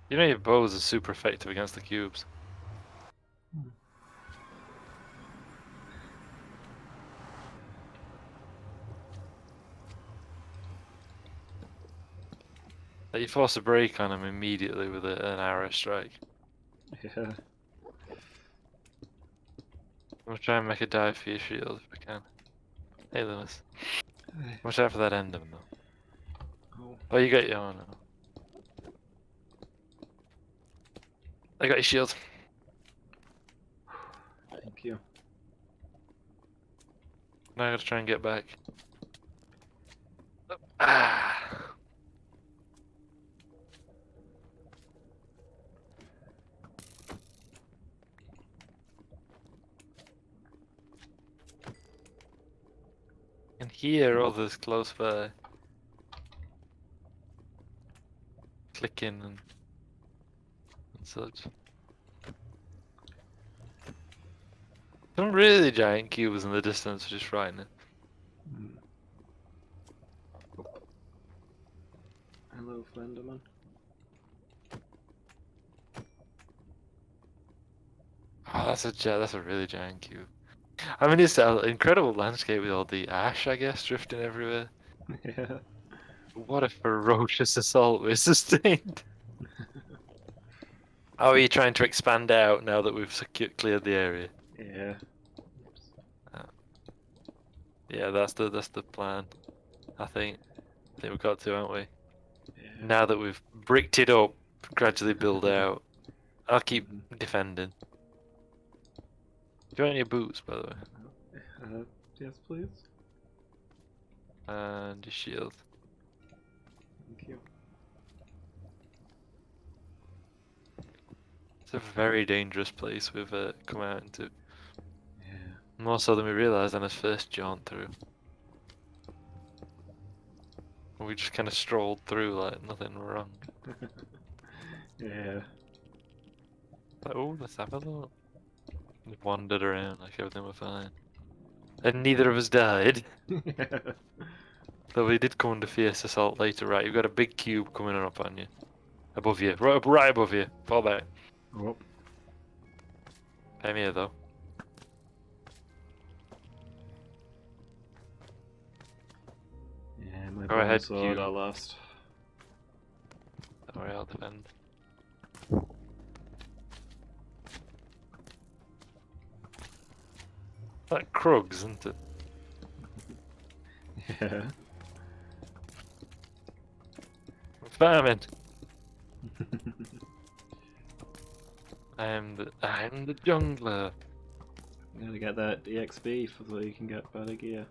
You know your bows are super effective against the cubes. Like you force a break on them immediately with an arrow strike. Yeah. I'm gonna try and make a dive for your shield if I can. Hey Lewis. Hey. Watch out for that endem though. Oh, Oh, you got your. Oh no. I got your shield. thank you. Now I gotta try and get back. Ah. I can hear others close by. Clicking and such. Some really giant cubes in the distance, which is frightening. Hmm. Hello, Flenderman. Oh, that's a really giant cube. I mean, it's an incredible landscape with all the ash, I guess, drifting everywhere. Yeah. What a ferocious assault we sustained. How are you trying to expand out now that we've cleared the area? Yeah. Yeah, that's the plan. I think we've got to, haven't we? Yeah. Now that we've bricked it up, gradually build out. I'll keep defending. Do you want any boots, by the way? Yes, please. And your shield. Thank you. It's a very dangerous place we've come out into. Yeah. More so than we realised on his first jaunt through. We just kind of strolled through like nothing wrong. Yeah. Like, oh, let's have a look. We wandered around like everything was fine. And neither of us died. Yeah. Though we did come under fierce assault later, right? You've got a big cube coming up on you. Above you. Right above you. Fall back. Oh. I'm here though. Yeah, my Go ahead, sword I cube. lost. Don't worry, I'll defend. That Krugs, isn't it? Yeah. Famine. I'm the jungler. You gotta get that EXP so you can get better gear.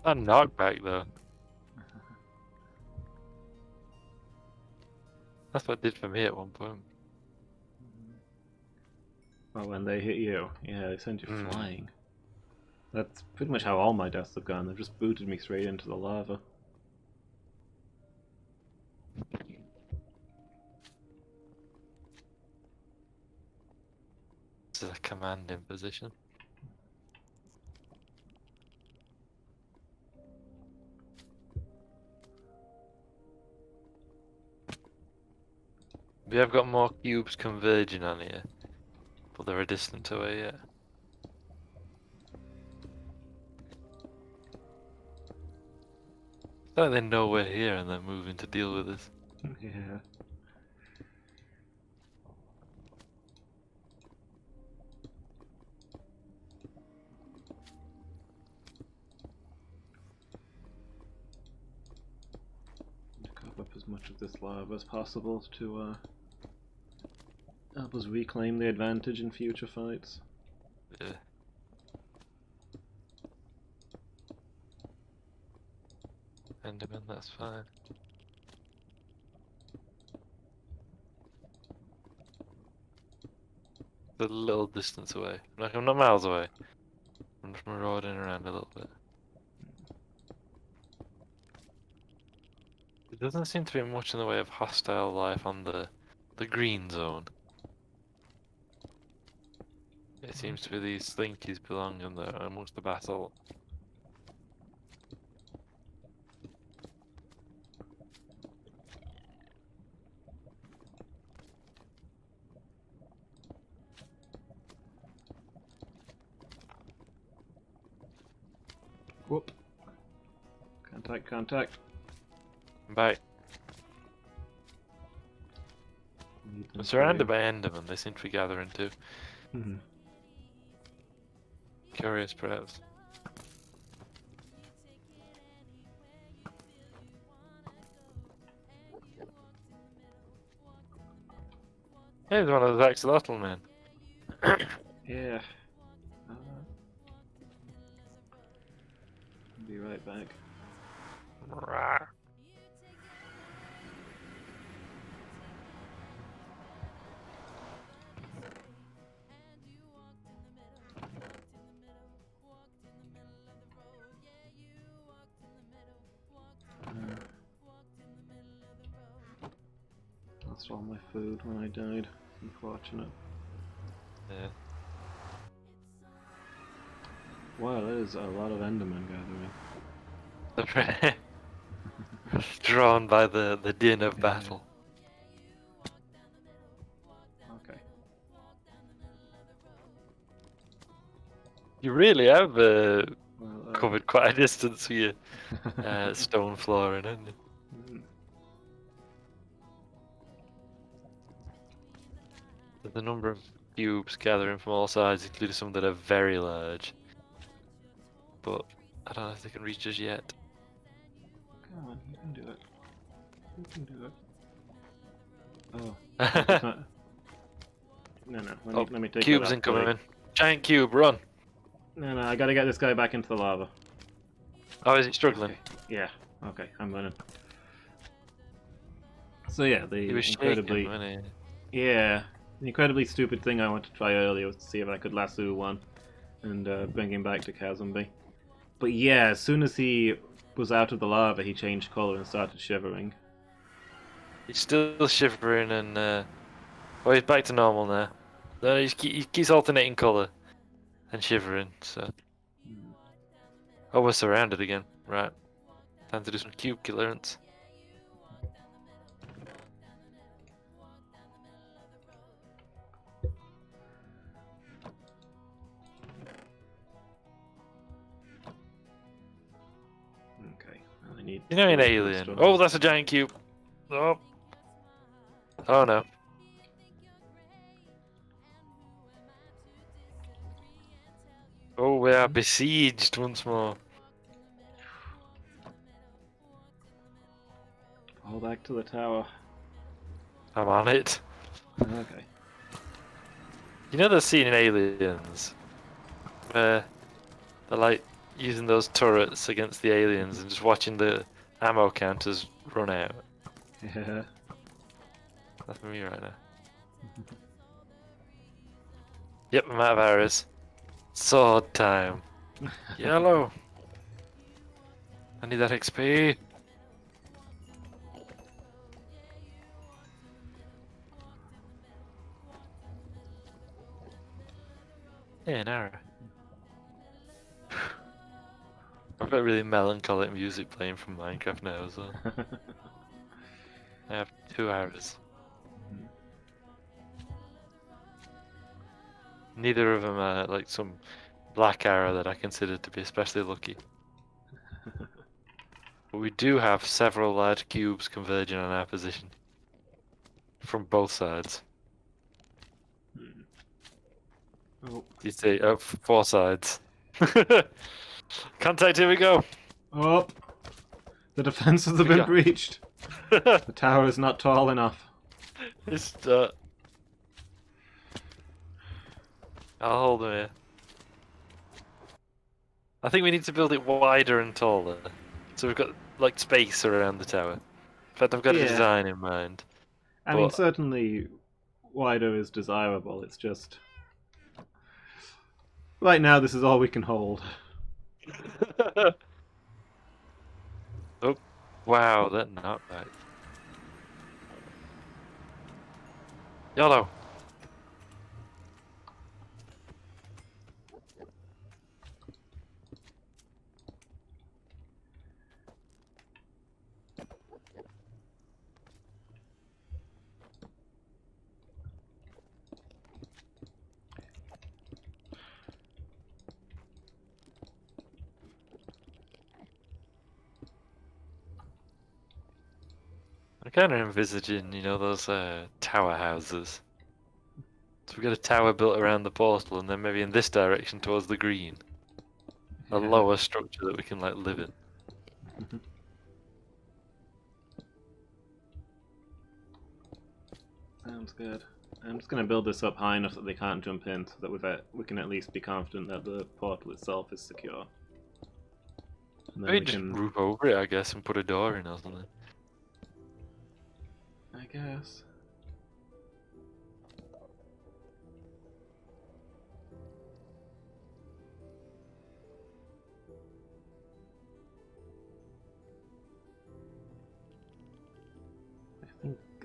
That knockback though. That's what it did for me at one point. Well, when they hit you, yeah, they send you Mm. flying. That's pretty much how all my deaths have gone. They've just booted me straight into the lava. This is a commanding position. We have got more cubes converging on here, but they're a distance away yet. It's like they know we're here and they're moving to deal with us. Yeah. much of this lava as possible to help us reclaim the advantage in future fights. Yeah. Enderman, that's fine. A little distance away. Like, I'm not miles away. I'm just marauding around a little bit. There doesn't seem to be much in the way of hostile life on the green zone. It seems to be these slinkies belong in there amongst the battle. Whoop. Contact, contact. Bye. Need them I'm surrounded for by Endermen, they seem to be gathering too. you. Mhm. Curious, perhaps. Here's one of those axolotl men. Yeah. Be right back. Rawr. Lost all my food when I died. Unfortunate. Yeah. Wow, that is a lot of Endermen gathering. Drawn by the din of Yeah. battle. Okay. You really have Well, covered quite a distance with your stone flooring, haven't you? mm, There's a number of cubes gathering from all sides, including some that are very large. But I don't know if they can reach us yet. come on, you can do it. You can do it. Oh. It's not... No, no. Let me take Cubes that out, buddy. incoming. Giant cube, run! No, I gotta get this guy back into the lava. Oh, is he struggling? Okay. Yeah. Okay, I'm running. So yeah, the He was incredibly shaking, wasn't the incredibly stupid thing I wanted to try earlier was to see if I could lasso one and bring him back to Kazumbi. But yeah, as soon as he was out of the lava, he changed colour and started shivering. he? He's still shivering and oh, he's back to normal now. No, he keeps alternating colour and shivering. So, oh, we're surrounded again. Right, time to do some cube clearance. Okay, I need. You know, an 4 alien. stone. Oh, that's a giant cube. Oh. Oh no. Oh, we are besieged once more. Fall back to the tower. I'm on it. Okay. You know the scene in Aliens where they're like using those turrets against the aliens and just watching the ammo counters run out. Yeah. That's me right now. Yep, I'm out of arrows. Sword time. Yellow. I need that XP. Yeah, an arrow. I've got really melancholic music playing from Minecraft now as well. I have 2 arrows. Neither of them are like some black arrow that I consider to be especially lucky. But we do have several large cubes converging on our position. From both sides. Oh. You see, 4 sides. Contact, here we go! Oh! The defenses have We been got- breached. The tower is not tall enough. It's I'll hold him here. I think we need to build it wider and taller, so we've got like space around the tower. In fact, I've got a Yeah. design in mind. I mean, But- certainly wider is desirable. It's just right now this is all we can hold. Oh, wow, that not right. YOLO. I'm kind of envisaging, you know, those tower houses. So we've got a tower built around the portal, and then maybe in this direction towards the green. A Yeah. lower structure that we can like live in. Sounds good. I'm just going to build this up high enough that they can't jump in, so that we can at least be confident that the portal itself is secure. And then Maybe we just can, roof over it, I guess, and put a door in or something. I guess.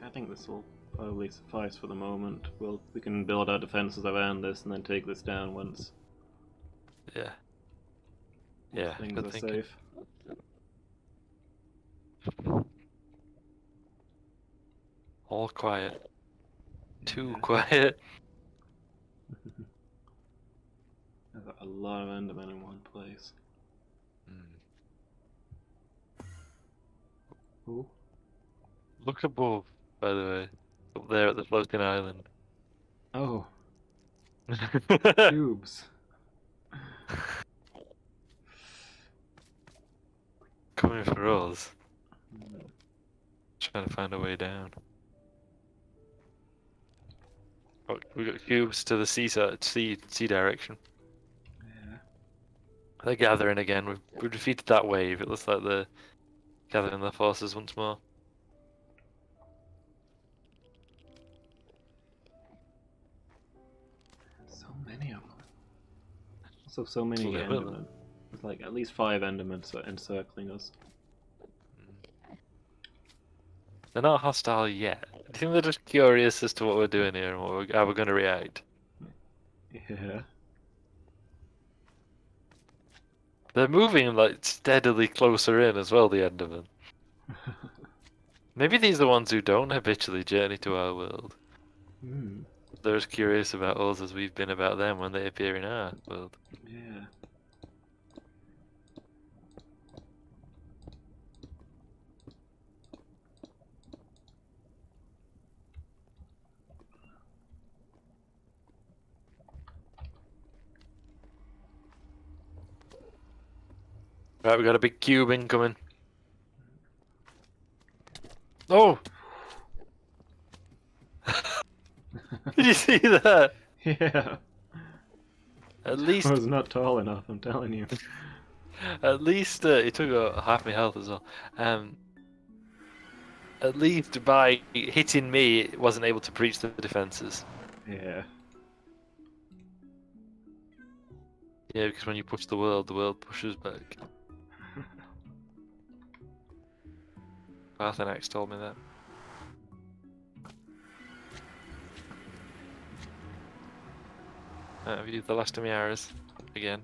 I think this will probably suffice for the moment. We can build our defenses around this and then take this down once Yeah. Yeah, things good are thinking. safe. All quiet. Too Yeah. quiet. I've got a lot of Endermen in one place. Ooh. Look above, by the way. Up there at the floating island. Oh, cubes. Coming for us. Hmm. Trying to find a way down. Oh, we got cubes to the sea direction. Yeah. They're gathering again. We've defeated that wave. It looks like they're gathering their forces once more. So many of them. Also, so many So there will. Endermen. There's like at least 5 Endermen encircling us. They're not hostile yet. I think they're just curious as to what we're doing here and how we're going to react. Yeah. They're moving like steadily closer in as well, the Endermen. Maybe these are the ones who don't habitually journey to our world. Hmm. They're as curious about us as we've been about them when they appear in our world. Yeah. Right, we got a big cube incoming. Oh! Did you see that? Yeah. At least, I was not tall enough, I'm telling you. it took half my health as well. At least by hitting me, it wasn't able to breach the defenses. Yeah. Yeah, because when you push the world pushes back. Parthenax told me that. I've used the last of my arrows again.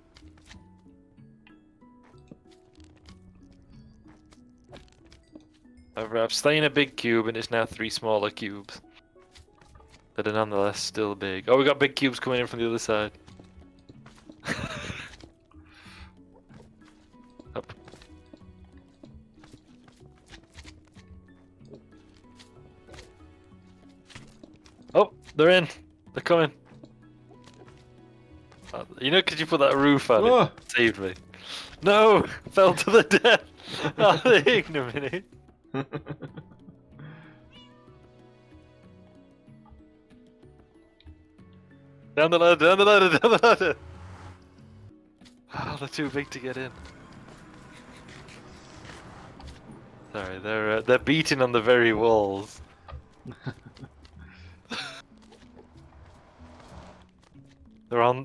I've slain a big cube and it's now 3 smaller cubes. That are nonetheless still big. Oh, we got big cubes coming in from the other side. Up. Oh, they're in. They're coming. You know, could you put that roof on Oh! it? Saved me. No! Fell to the death! Oh, the ignominy. Down the ladder, down the ladder, down the ladder! Oh, they're too big to get in. Sorry, they're beating on the very walls.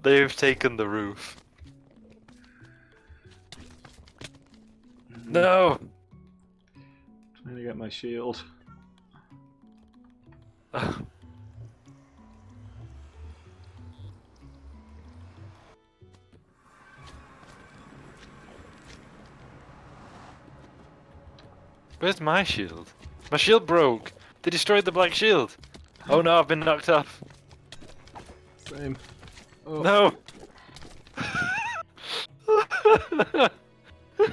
They've taken the roof. No! Trying to get my shield. Where's my shield? My shield broke! They destroyed the black shield! Oh no, I've been knocked off! Same. Oh. No!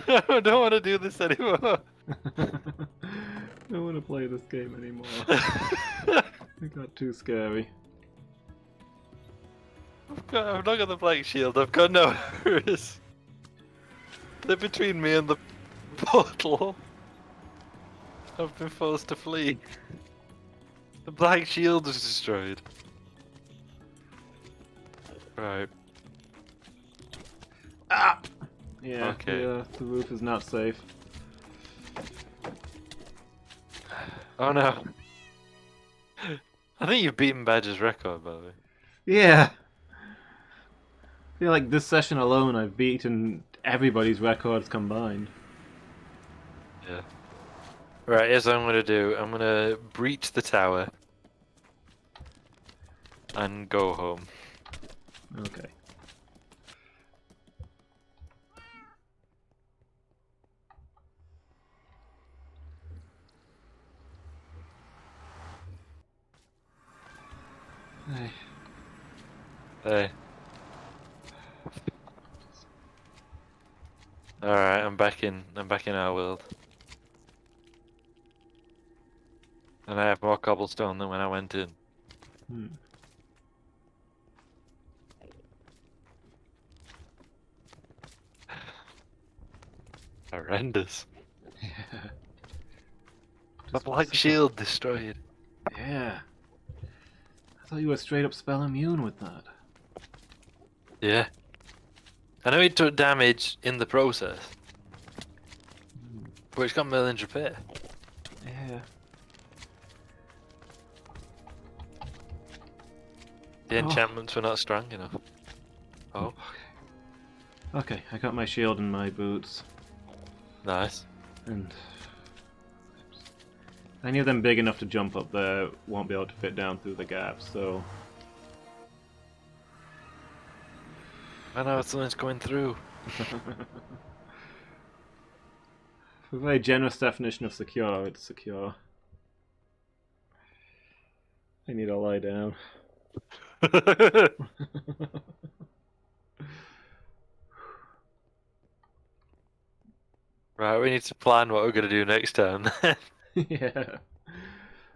I don't want to do this anymore! I don't want to play this game anymore. It got too scary. I've not got the black shield, I've got no arrows. They're between me and the portal. I've been forced to flee. The black shield was destroyed. Right. Ah! Yeah, Okay. the roof is not safe. Oh no. I think you've beaten Badger's record, by the way. Yeah! I feel like this session alone I've beaten everybody's records combined. Yeah. Right, here's what I'm gonna do. I'm gonna breach the tower. And go home. Okay. Hey. Hey. Alright, I'm back in our world. And I have more cobblestone than when I went in. Hmm. Horrendous. Yeah. The black shield destroyed. Yeah. I thought you were straight up spell immune with that. Yeah. I know he took damage in the process. But it's got millions repair. Yeah. The enchantments were not strong enough. Oh, Okay, I got my shield and my boots. nice. And any of them big enough to jump up there won't be able to fit down through the gap, so... I know something's going through. For a very generous definition of secure, it's secure. I need to lie down. Right, we need to plan what we're gonna do next time. Yeah.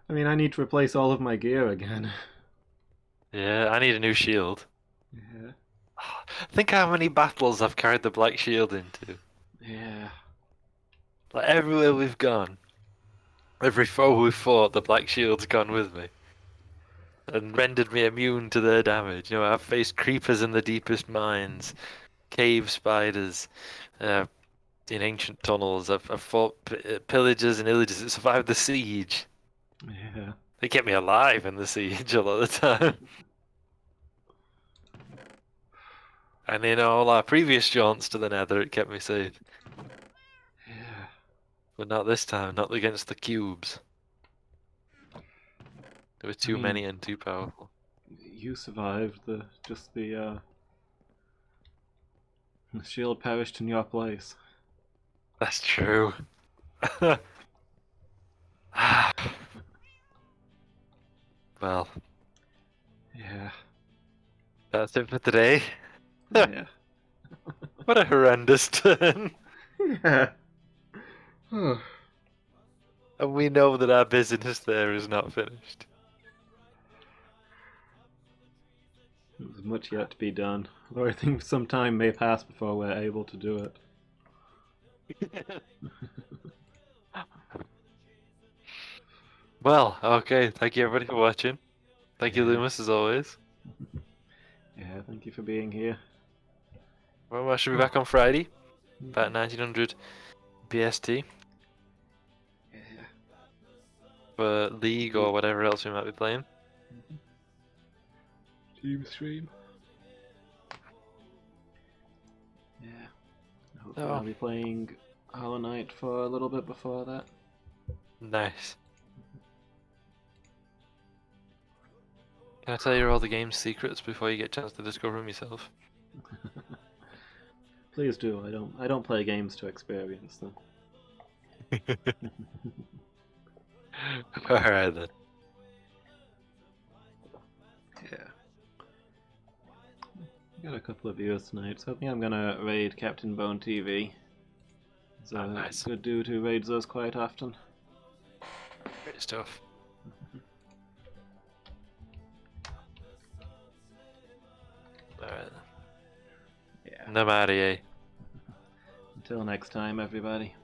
I mean, I need to replace all of my gear again. Yeah, I need a new shield. Yeah. Think how many battles I've carried the black shield into. Yeah. Like everywhere we've gone, every foe we've fought, the black shield's gone with me. And rendered me immune to their damage. You know, I've faced creepers in the deepest mines, cave spiders, in ancient tunnels. I've fought pillagers and illagers that survived the siege. Yeah. They kept me alive in the siege a lot of the time. And in all our previous jaunts to the nether, it kept me safe. Yeah. But not this time, not against the cubes. There were too many and too powerful. You survived the shield perished in your place. That's true. Well, Yeah. that's it for today. Yeah. What a horrendous turn. Yeah. And we know that our business there is not finished. There's much yet to be done. Although I think some time may pass before we're able to do it. Well, okay, thank you everybody for watching. Thank you, Yeah. Loomis, as always. Yeah, thank you for being here. Well, I should be back on Friday, about 1900 BST, Yeah. for League or whatever else we might be playing. Team stream. Yeah. Hopefully Oh. I'll be playing Hollow Knight for a little bit before that. Nice. Can I tell you all the game's secrets before you get a chance to discover them yourself? Please do. I don't play games to experience them. Alright then. Yeah. Got a couple of viewers tonight, so I think I'm gonna raid Captain Bone TV. He's a Nice. good dude who raids us quite often. Great stuff. Alright then. Yeah. Namarie. Until next time, everybody.